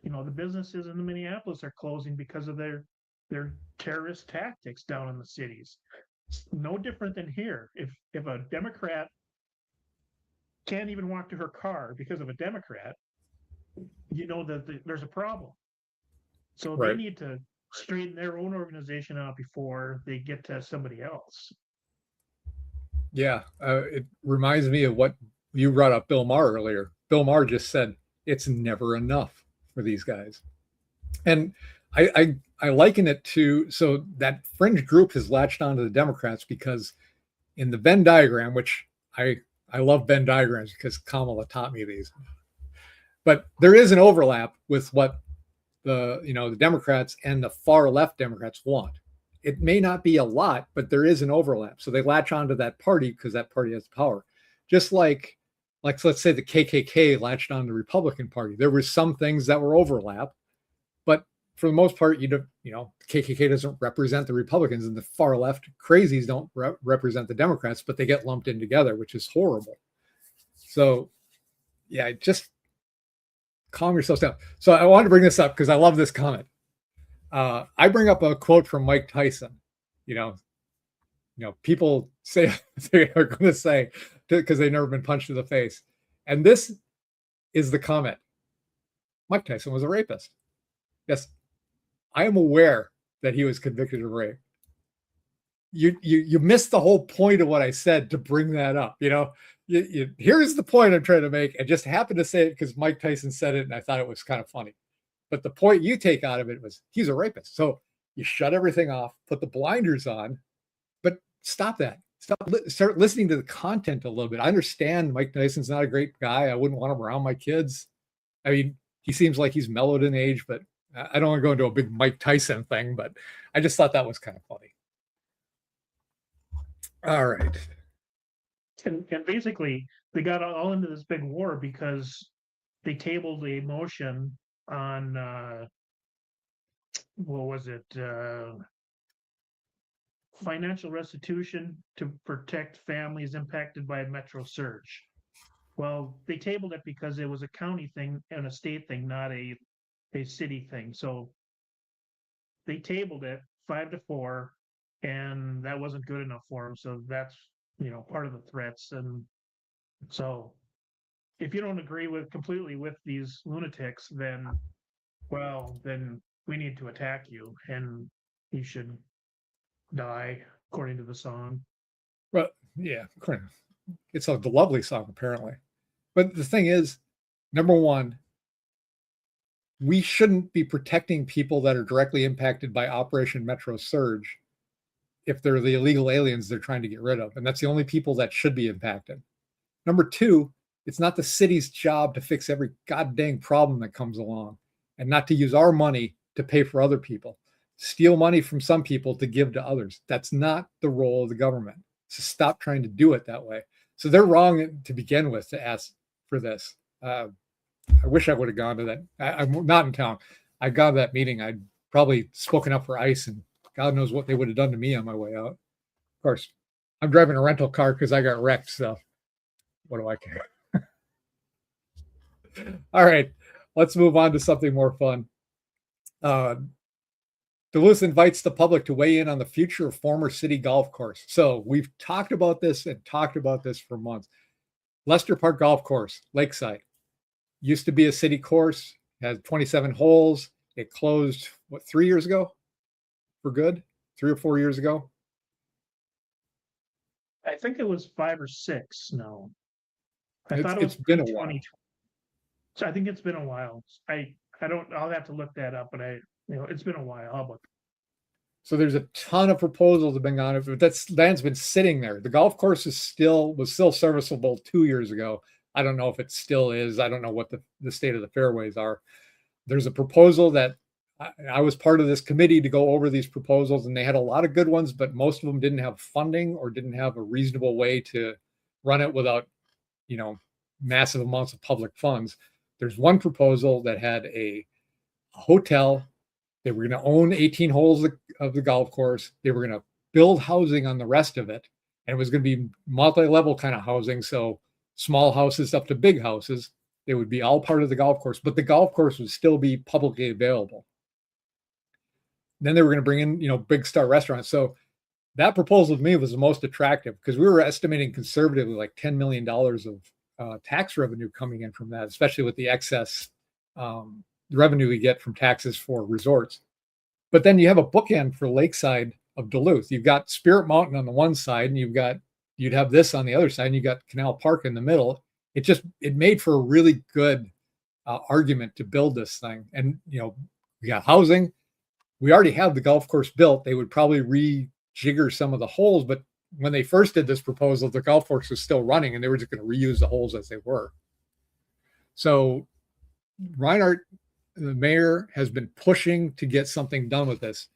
The businesses in the Minneapolis are closing because of their terrorist tactics down in the cities. It's no different than here. If a Democrat can't even walk to her car because of a Democrat, that there's a problem. So They need to straighten their own organization out before they get to somebody else. Yeah, it reminds me of what you brought up, Bill Maher, earlier. Bill Maher just said it's never enough for these guys. And I liken it to, so that fringe group has latched onto the Democrats because in the Venn diagram, which I love Venn diagrams because Kamala taught me these, but there is an overlap with what the Democrats and the far left Democrats want. It may not be a lot, but there is an overlap. So they latch onto that party because that party has power. Just like let's say the KKK latched on the Republican Party. There were some things that were overlap, but for the most part, KKK doesn't represent the Republicans, and the far left crazies don't represent the Democrats, but they get lumped in together, which is horrible. So, yeah, just calm yourselves down. So I wanted to bring this up because I love this comment. I bring up a quote from Mike Tyson. People say they are going to say because they've never been punched in the face, and this is the comment. Mike Tyson was a rapist. Yes, I am aware that he was convicted of rape. You missed the whole point of what I said to bring that up. Here's the point I'm trying to make. I just happened to say it because Mike Tyson said it, and I thought it was kind of funny. But the point you take out of it was he's a rapist. So you shut everything off, put the blinders on, but stop that. Start listening to the content a little bit. I understand Mike Tyson's not a great guy. I wouldn't want him around my kids. I mean, he seems like he's mellowed in age, but I don't want to go into a big Mike Tyson thing, but I just thought that was kind of funny. All right. And basically, they got all into this big war because they tabled a motion on what was it? Financial restitution to protect families impacted by a metro surge. Well, they tabled it because it was a county thing and a state thing, not a city thing. So they tabled it 5-4, and that wasn't good enough for them. So that's part of the threats. And so if you don't agree with completely with these lunatics, then then we need to attack you, and you should die, according to the song. Well, yeah, it's a lovely song apparently. But the thing is, number one, we shouldn't be protecting people that are directly impacted by Operation Metro Surge if they're the illegal aliens they're trying to get rid of. And that's the only people that should be impacted. Number two, it's not the city's job to fix every goddamn problem that comes along and not to use our money to pay for other people. Steal money from some people to give to others. That's not the role of the government. So stop trying to do it that way. So they're wrong to begin with to ask for this. I wish I would have gone to that. I'm not in town. I got to that meeting. I'd probably spoken up for ICE, and God knows what they would have done to me on my way out. Of course, I'm driving a rental car because I got wrecked. So what do I care? All right, let's move on to something more fun. Duluth invites the public to weigh in on the future of former city golf course. So we've talked about this for months. Lester Park Golf Course, Lakeside, used to be a city course, had 27 holes. It closed, 3 years ago for good? 3 or 4 years ago? I think it was 5 or 6 now. I thought it was It's been a while. So I think it's been a while. I'll have to look that up, but it's been a while. How about So there's a ton of proposals have been on it, but that land's been sitting there. The golf course was still serviceable 2 years ago. I don't know if it still is. I don't know what the state of the fairways are. There's a proposal that I was part of this committee to go over these proposals, and they had a lot of good ones, but most of them didn't have funding or didn't have a reasonable way to run it without, massive amounts of public funds. There's one proposal that had a hotel. They were going to own 18 holes of the golf course. They were going to build housing on the rest of it. And it was going to be multi-level kind of housing. So small houses up to big houses. They would be all part of the golf course, but the golf course would still be publicly available. Then they were going to bring in, big star restaurants. So that proposal to me was the most attractive because we were estimating conservatively like $10 million of tax revenue coming in from that, especially with the excess revenue we get from taxes for resorts. But then you have a bookend for Lakeside of Duluth. You've got Spirit Mountain on the one side, and you'd have this on the other side, and you got Canal Park in the middle. It made for a really good argument to build this thing. And we got housing. We already have the golf course built. They would probably rejigger some of the holes, but when they first did this proposal, the golf course was still running, and they were just going to reuse the holes as they were. So Reinhardt, the mayor, has been pushing to get something done with this.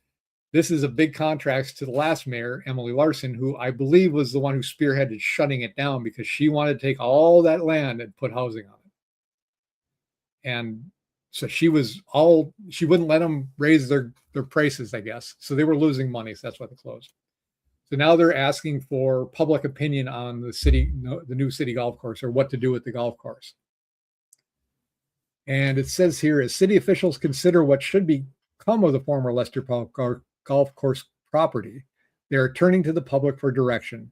This is a big contrast to the last mayor, Emily Larson, who I believe was the one who spearheaded shutting it down because she wanted to take all that land and put housing on it. And so she wouldn't let them raise their prices, I guess. So they were losing money. So that's why they closed. So now they're asking for public opinion on the new city golf course, or what to do with the golf course. And it says here, as city officials consider what should become of the former Lester Park Golf Course property, they are turning to the public for direction.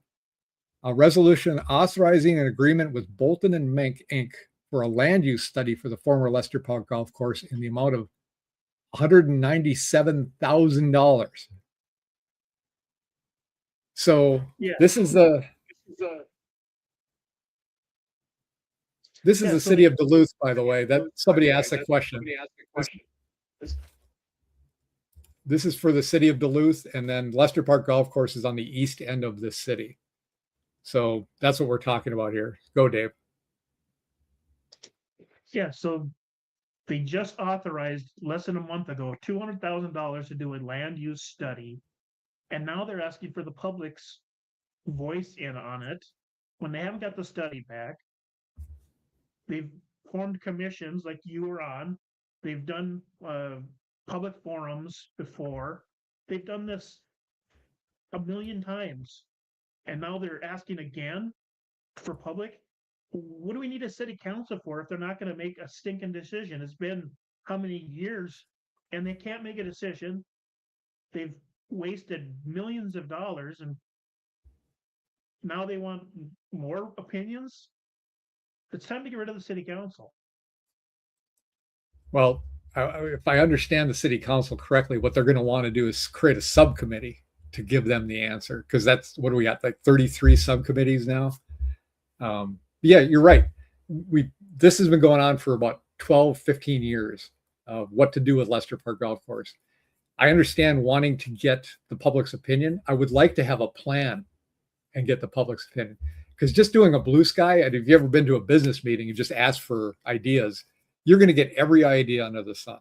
A resolution authorizing an agreement with Bolton and Mink Inc. for a land use study for the former Lester Park Golf Course in the amount of $197,000. So this is the city of Duluth, by the way. That somebody asked the question. This is for the city of Duluth, and then Lester Park Golf Course is on the east end of this city. So that's what we're talking about here. Go, Dave. Yeah, so they just authorized less than a month ago $200,000 to do a land use study, and now they're asking for the public's voice in on it when they haven't got the study back. They've formed commissions like you were on. They've done public forums before. They've done this a million times, and now they're asking again for public. What do we need a city council for if they're not going to make a stinking decision? It's been how many years, and they can't make a decision. They've wasted millions of dollars, and now they want more opinions. It's time to get rid of the city council. Well, if I understand the city council correctly, what they're going to want to do is create a subcommittee to give them the answer, because that's what do we got, like 33 subcommittees now. Yeah, you're right. This has been going on for about 12, 15 years of what to do with Lester Park Golf Course. I understand wanting to get the public's opinion. I would like to have a plan and get the public's opinion, because just doing a blue sky, and if you've ever been to a business meeting and just ask for ideas, you're going to get every idea under the sun.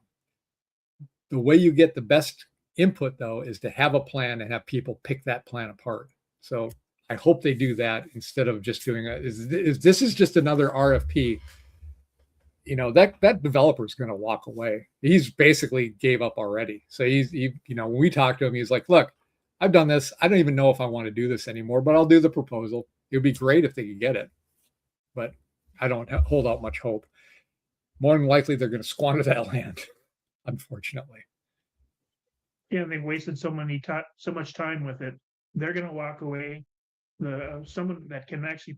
The way you get the best input, though, is to have a plan and have people pick that plan apart. So I hope they do that instead of just doing this is just another RFP. That developer is going to walk away. He's basically gave up already. So when we talked to him, he's like, look, I've done this. I don't even know if I want to do this anymore, but I'll do the proposal. It would be great if they could get it, but I don't hold out much hope. More than likely, they're going to squander that land, unfortunately. Yeah, they've wasted so much time with it. They're going to walk away. Someone that can actually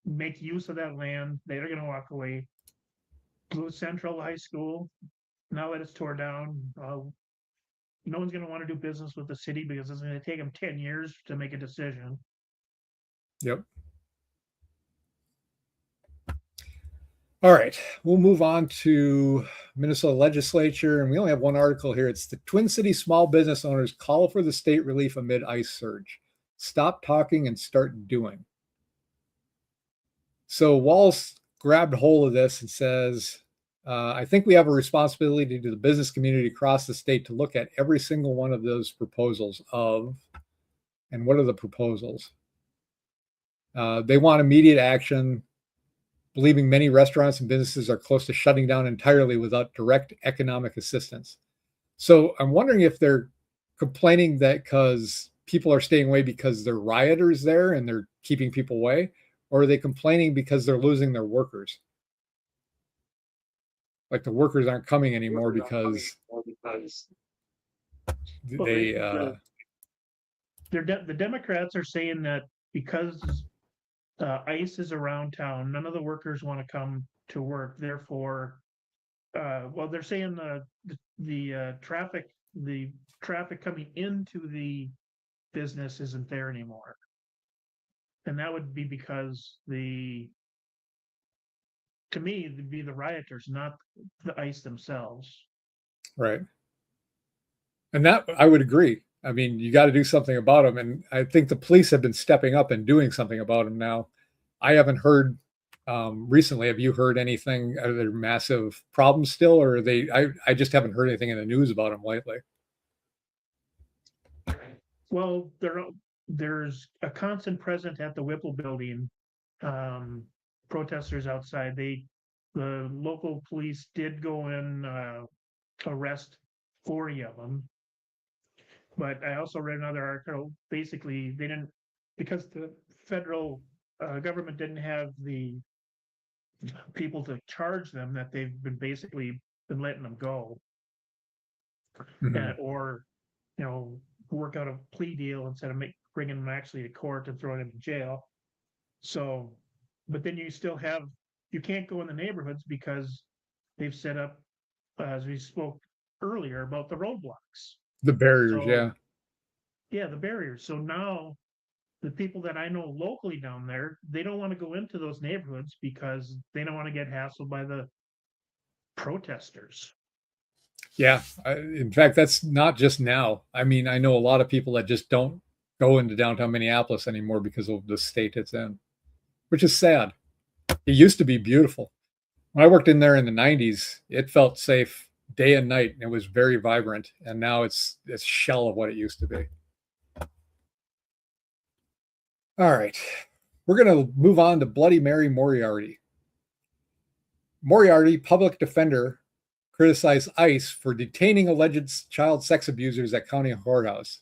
make use of that land, they're going to walk away. Duluth Central High School, now that it's tore down, no one's going to want to do business with the city because it's going to take them 10 years to make a decision. Yep. All right, we'll move on to Minnesota legislature, and we only have one article here. It's the Twin Cities small business owners call for the state relief amid ice surge. Stop talking and start doing. So Walz grabbed hold of this and says, I think we have a responsibility to the business community across the state to look at every single one of those proposals and what are the proposals? They want immediate action, believing many restaurants and businesses are close to shutting down entirely without direct economic assistance. So I'm wondering if they're complaining that because people are staying away because there are rioters there and they're keeping people away, or are they complaining because they're losing their workers? Like the workers aren't coming anymore because the Democrats are saying that because ICE is around town, none of the workers want to come to work. Therefore, they're saying the traffic coming into the business isn't there anymore, and that would be because to me, it'd be the rioters, not the ICE themselves. Right. And that I would agree. I mean, you got to do something about them. And I think the police have been stepping up and doing something about them now. I haven't heard recently. Have you heard anything? Are there massive problems still, or are they? I just haven't heard anything in the news about them lately. Well, there's a constant presence at the Whipple building. Protesters outside. The local police did go and arrest 40 of them. But I also read another article. Basically, they didn't, because the federal government didn't have the people to charge them, that they've been basically been letting them go, or work out a plea deal instead of bringing them actually to court and throwing them in jail. So, but then you can't go in the neighborhoods because they've set up, as we spoke earlier, about the roadblocks. The barriers, yeah. Yeah, the barriers. So now the people that I know locally down there, they don't want to go into those neighborhoods because they don't want to get hassled by the protesters. Yeah. In fact, that's not just now. I mean, I know a lot of people that just don't go into downtown Minneapolis anymore because of the state it's in, which is sad. It used to be beautiful. When I worked in there in the 90s, it felt safe day and night. It was very vibrant. And now it's a shell of what it used to be. All right. We're going to move on to Bloody Mary Moriarty. Moriarty, public defender, criticized ICE for detaining alleged child sex abusers at county courthouse.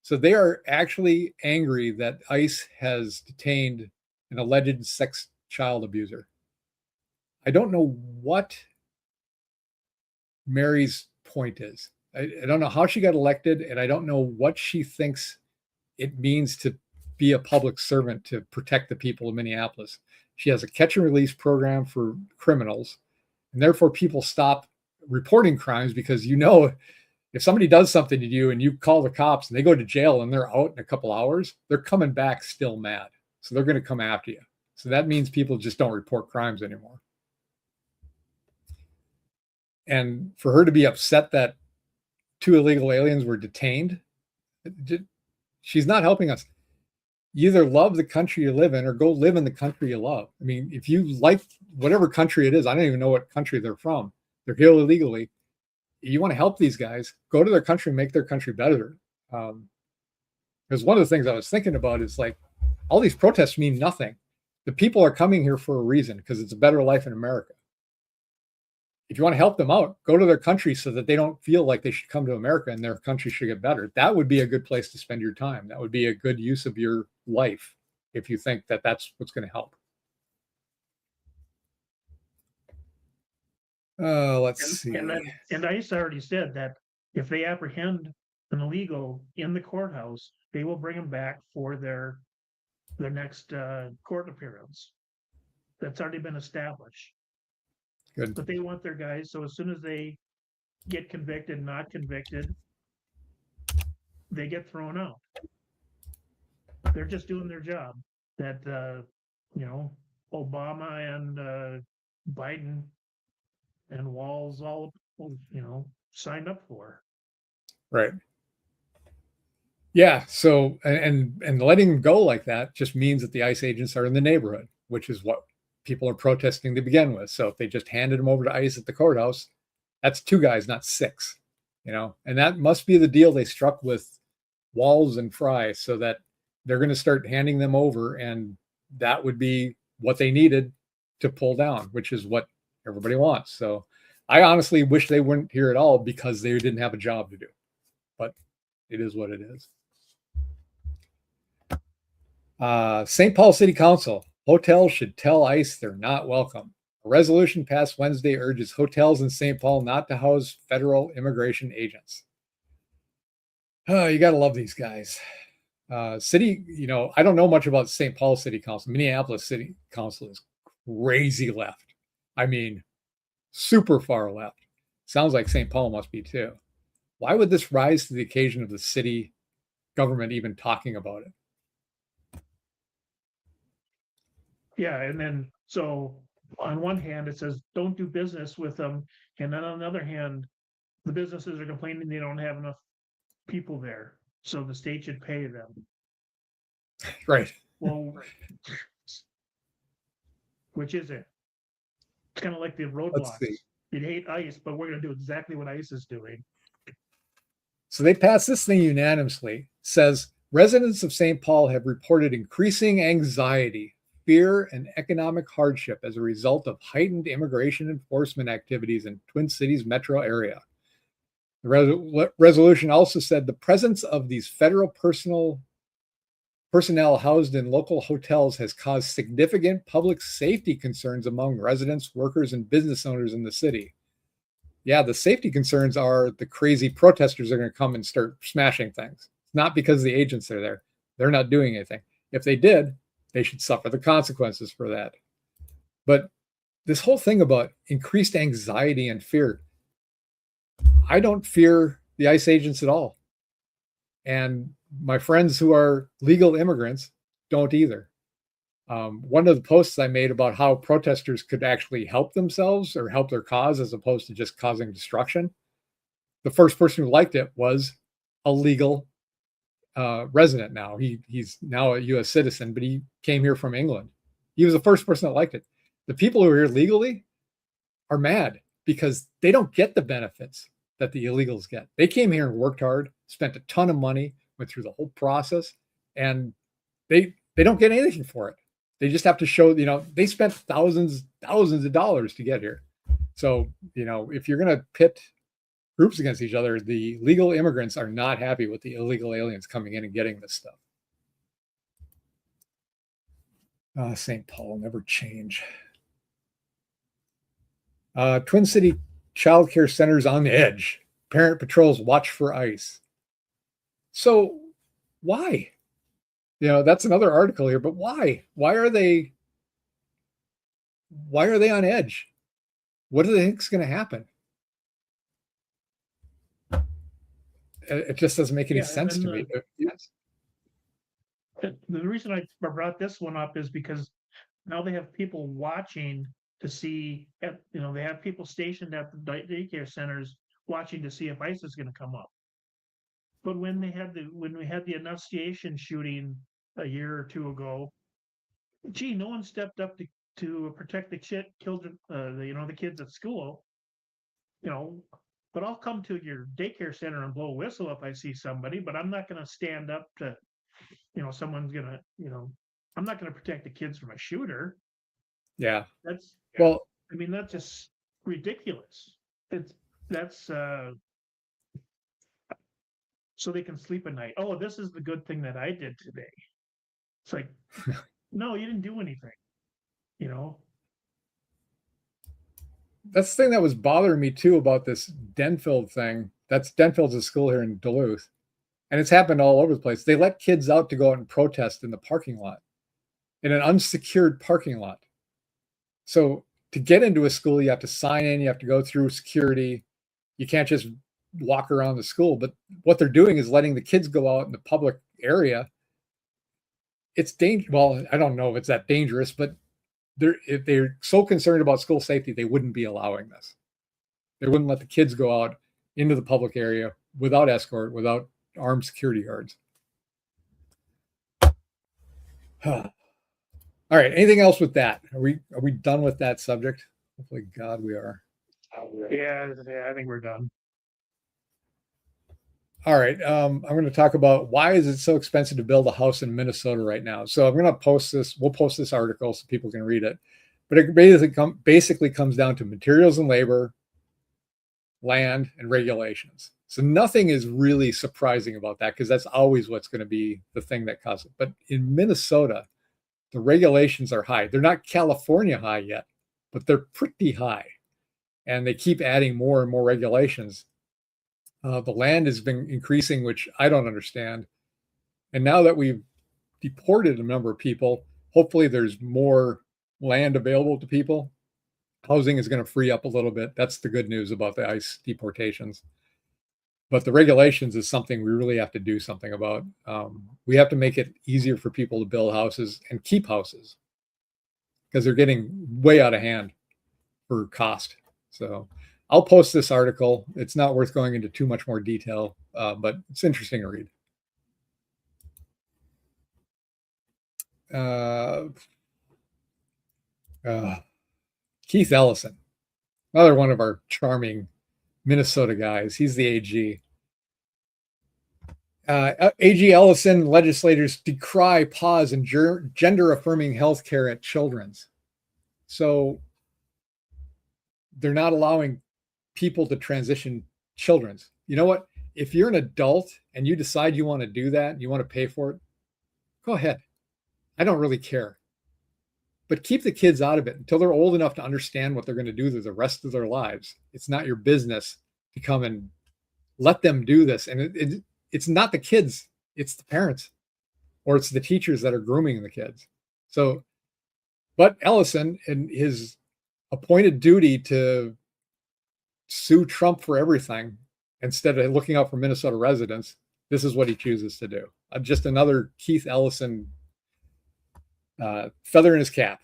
So they are actually angry that ICE has detained an alleged sex child abuser. I don't know what Mary's point is. I don't know how she got elected, and I don't know what she thinks it means to be a public servant to protect the people of Minneapolis. She has a catch and release program for criminals, and therefore people stop reporting crimes because if somebody does something to you and you call the cops and they go to jail and they're out in a couple hours, they're coming back still mad. So they're going to come after you. So that means people just don't report crimes anymore. And for her to be upset that 2 illegal aliens were detained, she's not helping us. You either love the country you live in or go live in the country you love. I mean, if you like whatever country it is, I don't even know what country they're from. They're here illegally. You want to help these guys, go to their country, make their country better. Because one of the things I was thinking about is like, all these protests mean nothing. The people are coming here for a reason because it's a better life in America. If you want to help them out, go to their country so that they don't feel like they should come to America and their country should get better. That would be a good place to spend your time. That would be a good use of your life if you think that that's what's going to help. Let's see. And ICE already said that if they apprehend an illegal in the courthouse, they will bring them back for their next court appearance. That's already been established. Good. But they want their guys, so as soon as they get convicted, not convicted, they get thrown out. They're just doing their job that Obama and Biden and Walz all signed up for. Right. Yeah. So and letting them go like that just means that the ICE agents are in the neighborhood, which is what people are protesting to begin with. So if they just handed them over to ICE at the courthouse, that's 2 guys, not 6. And that must be the deal they struck with Walz and Fry, so that they're going to start handing them over, and that would be what they needed to pull down, which is what everybody wants. So I honestly wish they weren't here at all because they didn't have a job to do, but it is what it is. St. Paul City Council, hotels should tell ICE they're not welcome. A resolution passed Wednesday urges hotels in St. Paul not to house federal immigration agents. Oh, you got to love these guys. City, I don't know much about St. Paul City Council. Minneapolis City Council is crazy left. I mean, super far left. Sounds like St. Paul must be too. Why would this rise to the occasion of the city government even talking about it? Yeah, and then so on one hand it says don't do business with them, and then on the other hand, the businesses are complaining they don't have enough people there, so the state should pay them. Right. Well, which is it? It's kind of like the roadblocks. You'd hate ICE, but we're going to do exactly what ICE is doing. So they passed this thing unanimously. Says residents of St. Paul have reported increasing anxiety, fear, and economic hardship as a result of heightened immigration enforcement activities in Twin Cities metro area. The resolution also said the presence of these federal personnel housed in local hotels has caused significant public safety concerns among residents, workers, and business owners in the city. Yeah, the safety concerns are the crazy protesters are going to come and start smashing things. It's not because the agents are there. They're not doing anything. If they did, they should suffer the consequences for that. But this whole thing about increased anxiety and fear, I don't fear the ICE agents at all. And my friends who are legal immigrants don't either. One of the posts I made about how protesters could actually help themselves or help their cause as opposed to just causing destruction, the first person who liked it was a legal resident now. He's now a U.S. citizen, but he came here from England. He was the first person that liked it. The people who are here legally are mad because they don't get the benefits that the illegals get. They came here and worked hard, spent a ton of money, went through the whole process, and they don't get anything for it. They just have to show, they spent thousands of dollars to get here. So, if you're going to pit groups against each other, the legal immigrants are not happy with the illegal aliens coming in and getting this stuff. St. Paul never change. Twin City child care centers on the edge. Parent patrols watch for ICE. So why? That's another article here, but why? Why are they on edge? What do they think is going to happen? It just doesn't make any sense to me. Yes. The reason I brought this one up is because now they have people watching to see, they have people stationed at the daycare centers watching to see if ICE is going to come up. But when we had the Annunciation shooting a year or two ago, no one stepped up to protect the children, the kids at school. But I'll come to your daycare center and blow a whistle if I see somebody, but I'm not going to stand up to, someone's going to, I'm not going to protect the kids from a shooter. Yeah. That's just ridiculous. That's so they can sleep at night. Oh, this is the good thing that I did today. It's like, no, you didn't do anything. That's the thing that was bothering me too about this Denfield thing. Denfield's a school here in Duluth, and it's happened all over the place. They let kids out to go out and protest in the parking lot, in an unsecured parking lot. So to get into a school, you have to sign in, you have to go through security. You can't just walk around the school. But what they're doing is letting the kids go out in the public area. It's dangerous. Well, I don't know if it's that dangerous, but if they're so concerned about school safety, they wouldn't be allowing this. They wouldn't let the kids go out into the public area without escort, without armed security guards. All right. Anything else with that? Are we done with that subject? Hopefully, God, we are. Yeah, I think we're done. All right. I'm going to talk about why is it so expensive to build a house in Minnesota right now. So I'm going to post this. We'll post this article so people can read it. But it basically comes down to materials and labor, land, and regulations. So nothing is really surprising about that because that's always what's going to be the thing that causes it. But in Minnesota, the regulations are high. They're not California high yet, but they're pretty high. And they keep adding more and more regulations. The land has been increasing, which I don't understand. And now that we've deported a number of people, hopefully there's more land available to people. Housing is going to free up a little bit. That's the good news about the ICE deportations. But the regulations is something we really have to do something about. We have to make it easier for people to build houses and keep houses because they're getting way out of hand for cost. So I'll post this article. It's not worth going into too much more detail, but it's interesting to read. Keith Ellison, another one of our charming Minnesota guys. He's the AG. AG Ellison, legislators decry pause in gender-affirming health care at Children's. So they're not allowing people to transition Children's. You know what? If you're an adult and you decide you want to do that, you want to pay for it, go ahead. I don't really care. But keep the kids out of it until they're old enough to understand what they're going to do through the rest of their lives. It's not your business to come and let them do this. And it's not the kids, it's the parents or it's the teachers that are grooming the kids. So, but Ellison, in his appointed duty to sue Trump for everything, instead of looking out for Minnesota residents, this is what he chooses to do. Just another Keith Ellison feather in his cap.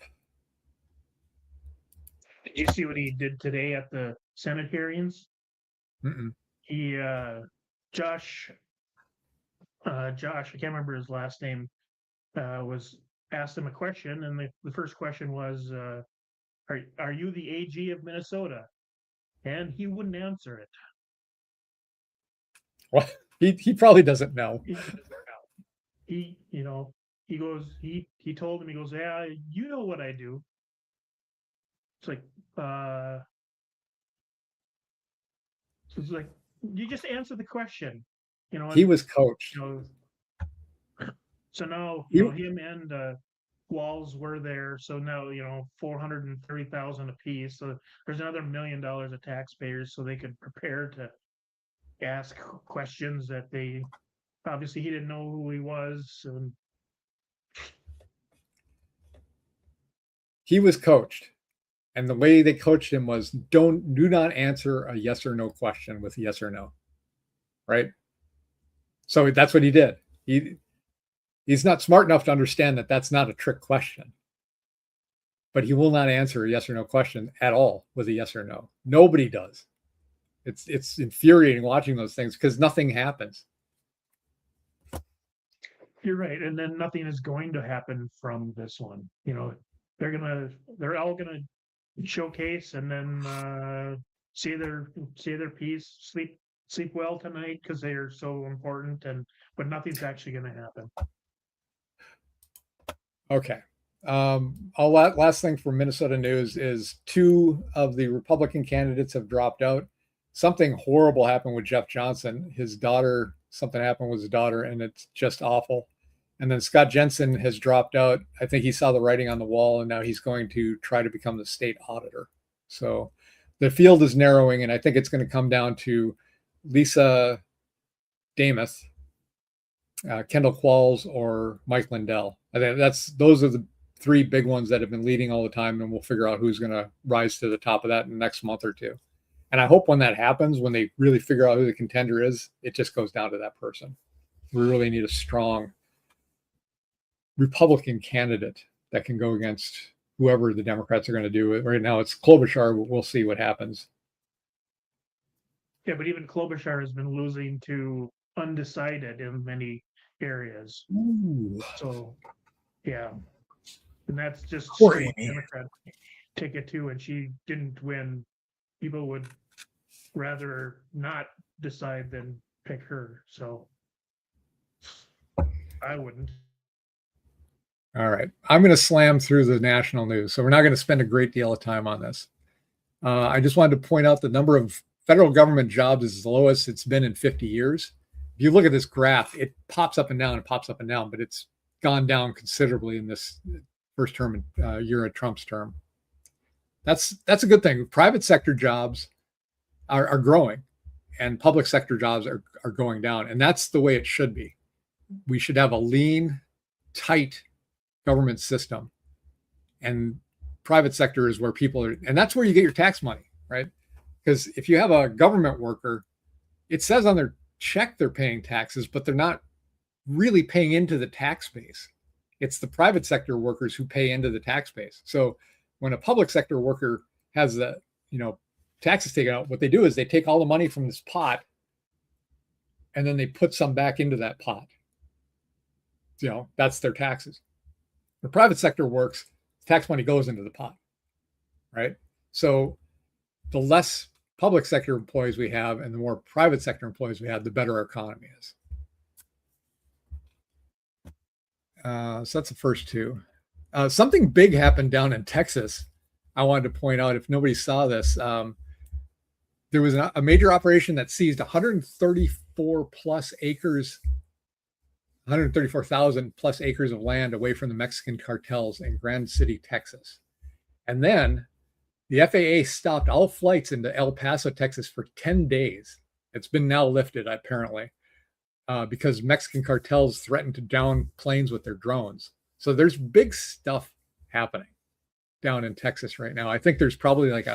Did you see what he did today at the Senate hearings? Mm-mm. He, Josh, I can't remember his last name, was asked him a question, and the first question was, "Are you the AG of Minnesota?" And he wouldn't answer it. Well, he probably doesn't know. He goes, he told him, he goes, "Yeah, you know what I do." It's like, So it's like, you just answer the question, He was coached. So now, him and Walls were there. So now, 430,000 apiece. So there's another $1 million of taxpayers, so they could prepare to ask questions that they obviously he didn't know who he was. And he was coached. And the way they coached him was do not answer a yes or no question with yes or no. Right? So that's what he did. He's not smart enough to understand that that's not a trick question. But he will not answer a yes or no question at all with a yes or no. Nobody does. It's infuriating watching those things because nothing happens. You're right. And then nothing is going to happen from this one. They're all gonna showcase and then say their piece, sleep well tonight because they are so important, but nothing's actually gonna happen. Okay. Last thing for Minnesota news is 2 of the Republican candidates have dropped out. Something horrible happened with Jeff Johnson. Something happened with his daughter, and it's just awful. And then Scott Jensen has dropped out. I think he saw the writing on the wall, and now he's going to try to become the state auditor. So the field is narrowing, and I think it's going to come down to Lisa Damuth, Kendall Qualls, or Mike Lindell. I think those are the 3 big ones that have been leading all the time, and we'll figure out who's going to rise to the top of that in the next month or 2. And I hope when that happens, when they really figure out who the contender is, it just goes down to that person. We really need a strong Republican candidate that can go against whoever the Democrats are going to do. Right now, it's Klobuchar. We'll see what happens. Yeah, but even Klobuchar has been losing to undecided in many areas. Ooh. So, yeah. And that's just straight Democrat ticket too. And she didn't win. People would rather not decide than pick her. So I wouldn't. All right. I'm going to slam through the national news. So we're not going to spend a great deal of time on this. I just wanted to point out the number of federal government jobs is the lowest it's been in 50 years. If you look at this graph, it pops up and down and pops up and down, but it's gone down considerably in this first term, year of Trump's term. That's a good thing. Private sector jobs are growing, and public sector jobs are going down. And that's the way it should be. We should have a lean, tight government system. And private sector is where people are, and that's where you get your tax money, right? Because if you have a government worker, it says on their check they're paying taxes, but they're not really paying into the tax base. It's the private sector workers who pay into the tax base. So when a public sector worker has the, taxes taken out, what they do is they take all the money from this pot and then they put some back into that pot. That's their taxes. The private sector works, tax money goes into the pot, right? So the less public sector employees we have and the more private sector employees we have, the better our economy is. So that's the first 2. Something big happened down in Texas. I wanted to point out, if nobody saw this, there was a major operation that seized 134 plus acres, 134,000 plus acres of land away from the Mexican cartels in Grand City, Texas. And then the FAA stopped all flights into El Paso, Texas for 10 days. It's been now lifted, apparently, because Mexican cartels threatened to down planes with their drones. So there's big stuff happening down in Texas right now. I think there's probably like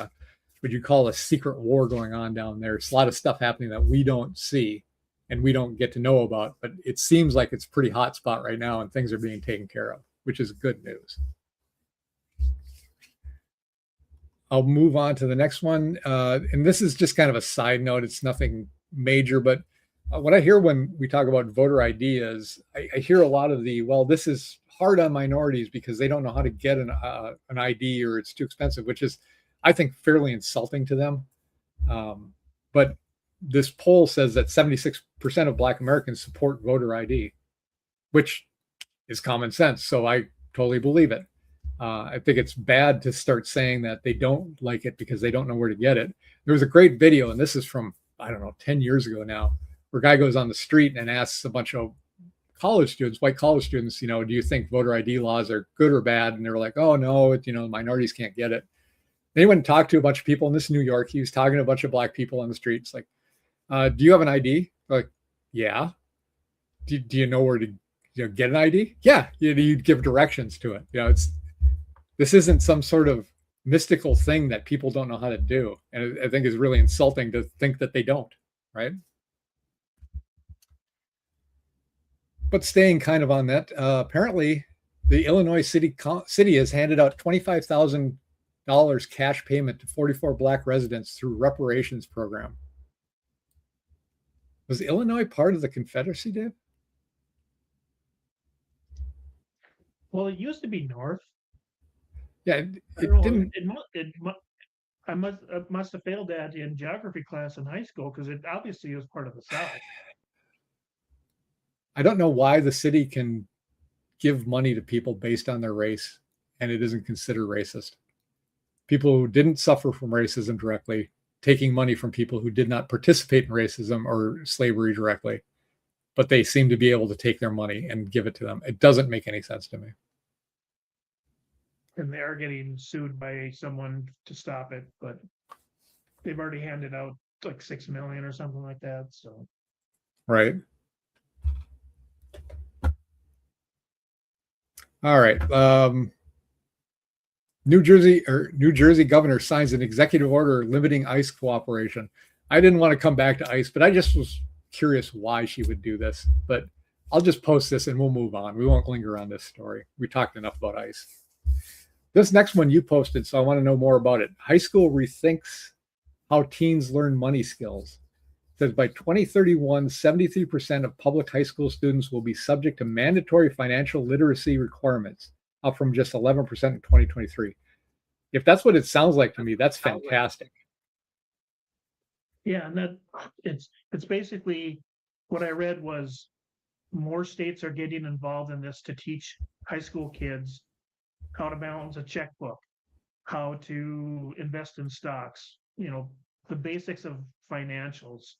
what you call a secret war going on down there. It's a lot of stuff happening that we don't see and we don't get to know about, but it seems like it's a pretty hot spot right now and things are being taken care of, which is good news. I'll move on to the next one. And this is just kind of a side note. It's nothing major, but what I hear when we talk about voter ID is I hear a lot of this is hard on minorities because they don't know how to get an ID or it's too expensive, which is, I think, fairly insulting to them. But this poll says that 76% of Black Americans support voter ID, which is common sense. So I totally believe it. I think it's bad to start saying that they don't like it because they don't know where to get it. There was a great video, and this is from I don't know, 10 years ago now, where a guy goes on the street and asks a bunch of college students, white college students, do you think voter ID laws are good or bad? And they were like, oh, no, minorities can't get it. Then he went and talked to a bunch of people in this New York. He was talking to a bunch of black people on the streets, like, do you have an ID? They're like, yeah. Do you know where to get an ID? Yeah. You'd give directions to it. This isn't some sort of mystical thing that people don't know how to do. And I think it's really insulting to think that they don't, right? But staying kind of on that, apparently the Illinois city has handed out $25,000 cash payment to 44 black residents through reparations program. Was Illinois part of the Confederacy, Dave? Well, it used to be North. Yeah, it didn't. I must have failed that in geography class in high school because it obviously was part of the South. I don't know why the city can give money to people based on their race and it isn't considered racist. People who didn't suffer from racism directly, taking money from people who did not participate in racism or slavery directly, but they seem to be able to take their money and give it to them. It doesn't make any sense to me. And they are getting sued by someone to stop it, but they've already handed out like 6 million or something like that. So, right. All right. New Jersey governor signs an executive order limiting ICE cooperation. I didn't want to come back to ICE, but I just was curious why she would do this. But I'll just post this and we'll move on. We won't linger on this story. We talked enough about ICE. This next one you posted, so I want to know more about it. High school rethinks how teens learn money skills. It says by 2031, 73% of public high school students will be subject to mandatory financial literacy requirements, up from just 11% in 2023. If that's what it sounds like to me, that's fantastic. Yeah, and that it's basically what I read was more states are getting involved in this to teach high school kids how to balance a checkbook, how to invest in stocks, the basics of financials,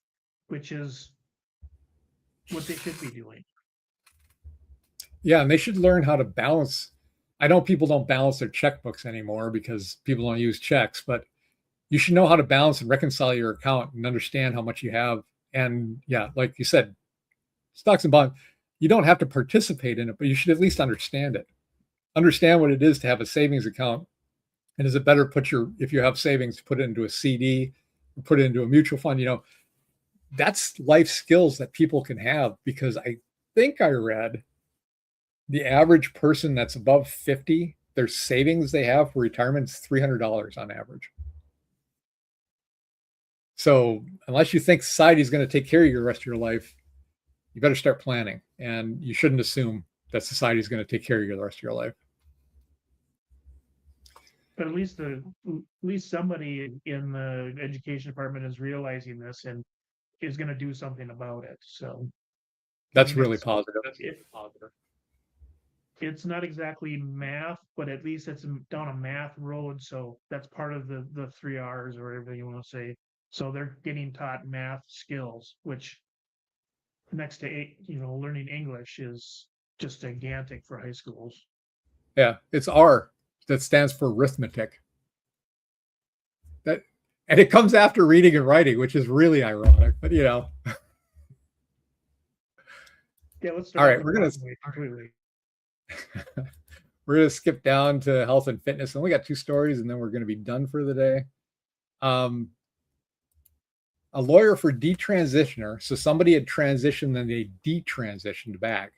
which is what they should be doing. Yeah, and they should learn how to balance. I know people don't balance their checkbooks anymore because people don't use checks, but you should know how to balance and reconcile your account and understand how much you have. And yeah, like you said, stocks and bonds, you don't have to participate in it, but you should at least understand it. Understand what it is to have a savings account. And is it better if you have savings, put it into a CD, put it into a mutual fund? That's life skills that people can have, because I think I read the average person that's above 50, their savings they have for retirement is $300 on average. So unless you think society is going to take care of you the rest of your life, you better start planning. And you shouldn't assume that society is going to take care of you the rest of your life. But at least somebody in the education department is realizing this and is going to do something about it. So that's really positive. It's not exactly math, but at least it's down a math road. So that's part of the 3 R's or whatever you want to say. So they're getting taught math skills, which next to learning English is just gigantic for high schools. Yeah, it's R that stands for arithmetic. And it comes after reading and writing, which is really ironic, but Yeah, let's start. All right, we're gonna skip down to health and fitness, and we got 2 stories, and then we're gonna be done for the day. A lawyer for detransitioner, so somebody had transitioned, then they detransitioned back.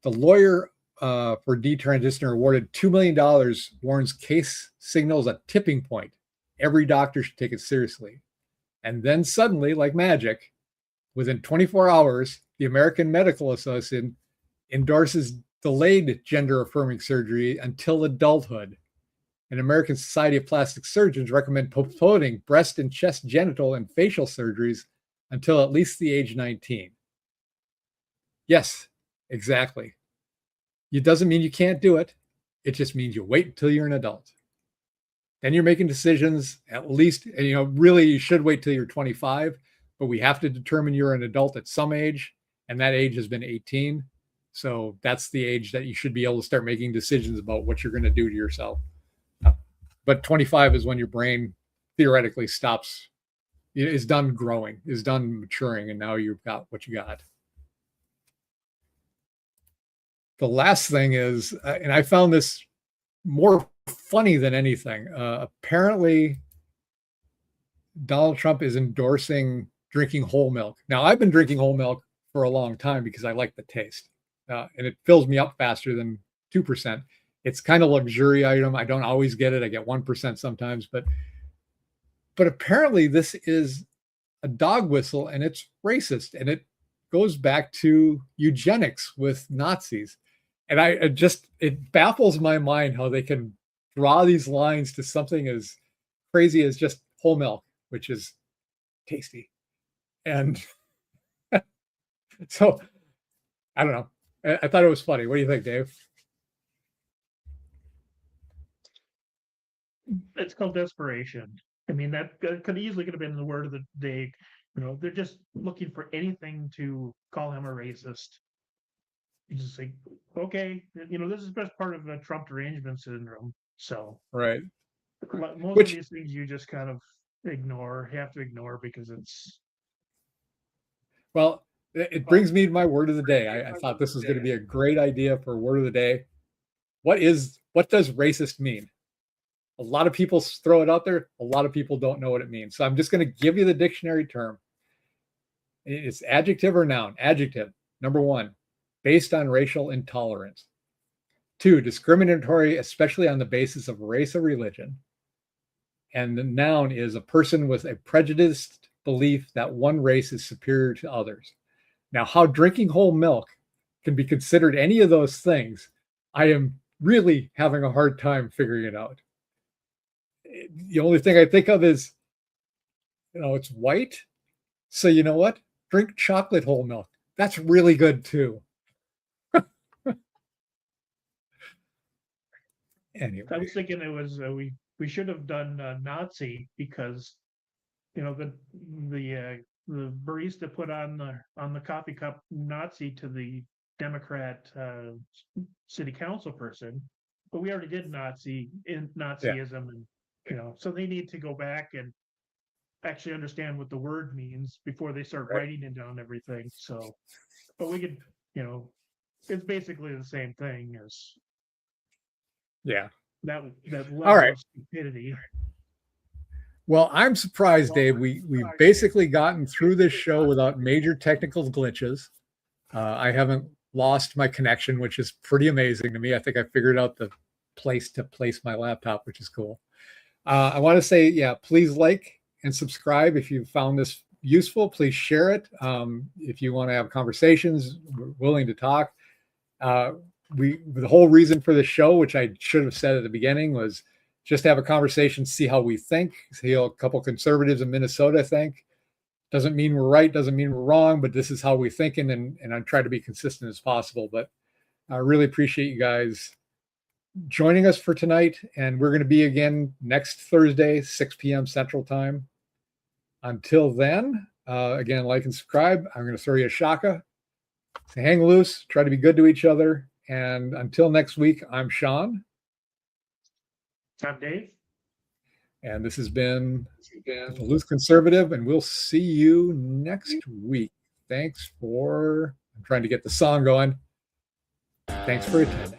The lawyer for detransitioner awarded $2 million, warns case signals a tipping point. Every doctor should take it seriously. And then suddenly, like magic, within 24 hours, the American Medical Association endorses delayed gender-affirming surgery until adulthood. And American Society of Plastic Surgeons recommend postponing breast and chest genital and facial surgeries until at least the age 19. Yes, exactly. It doesn't mean you can't do it. It just means you wait until you're an adult. then you're making decisions at least, and, really you should wait till you're 25, but we have to determine you're an adult at some age, and that age has been 18. So that's the age that you should be able to start making decisions about what you're going to do to yourself. But 25 is when your brain theoretically stops, is done growing, is done maturing, and now you've got what you got. The last thing is, and I found this more funny than anything. Apparently, Donald Trump is endorsing drinking whole milk. Now, I've been drinking whole milk for a long time because I like the taste, and it fills me up faster than 2%. It's kind of a luxury item. I don't always get it. I get 1% sometimes, but apparently this is a dog whistle, and it's racist, and it goes back to eugenics with Nazis. And it baffles my mind how they can draw these lines to something as crazy as just whole milk, which is tasty. And so I don't know. I thought it was funny. What do you think, Dave? It's called desperation. I mean, that could easily have been the word of the day. They're just looking for anything to call him a racist. You just say, okay, this is just part of the Trump derangement syndrome. So, right. Most of these things you just kind of have to ignore because it's. Well, it brings me to my word of the day. I thought this was going to be a great idea for word of the day. What does racist mean? A lot of people throw it out there. A lot of people don't know what it means. So I'm just going to give you the dictionary term. It's adjective or noun. Adjective, number 1, based on racial intolerance. 2, discriminatory, especially on the basis of race or religion. And the noun is a person with a prejudiced belief that one race is superior to others. Now, how drinking whole milk can be considered any of those things, I am really having a hard time figuring it out. The only thing I think of is, it's white. So you know what? Drink chocolate whole milk. That's really good too. Anyway. I was thinking it was we should have done Nazi because the barista put on the coffee cup Nazi to the Democrat city council person, but we already did Nazism, and so they need to go back and actually understand what the word means before they start writing it down everything. So, but we could, it's basically the same thing as that level of stupidity. Well, I'm surprised, Dave. We've basically gotten through this show without major technical glitches. I haven't lost my connection, which is pretty amazing to me. I think I figured out the place to place my laptop, which is cool. I want to say, please like and subscribe if you found this useful. Please share it. If you want to have conversations, we're willing to talk. The whole reason for the show, which I should have said at the beginning, was just have a conversation, see how we think. See how a couple conservatives in Minnesota think. Doesn't mean we're right, doesn't mean we're wrong, but this is how we're thinking, and I try to be consistent as possible. But I really appreciate you guys joining us for tonight, and we're going to be again next Thursday, 6 p.m. Central Time. Until then, again, like and subscribe. I'm going to throw you a shaka. So hang loose, try to be good to each other, and until next week, I'm Sean. I'm Dave. And this has been the Duluth Conservative, and we'll see you next week. Thanks for, I'm trying to get the song going. Thanks for attending.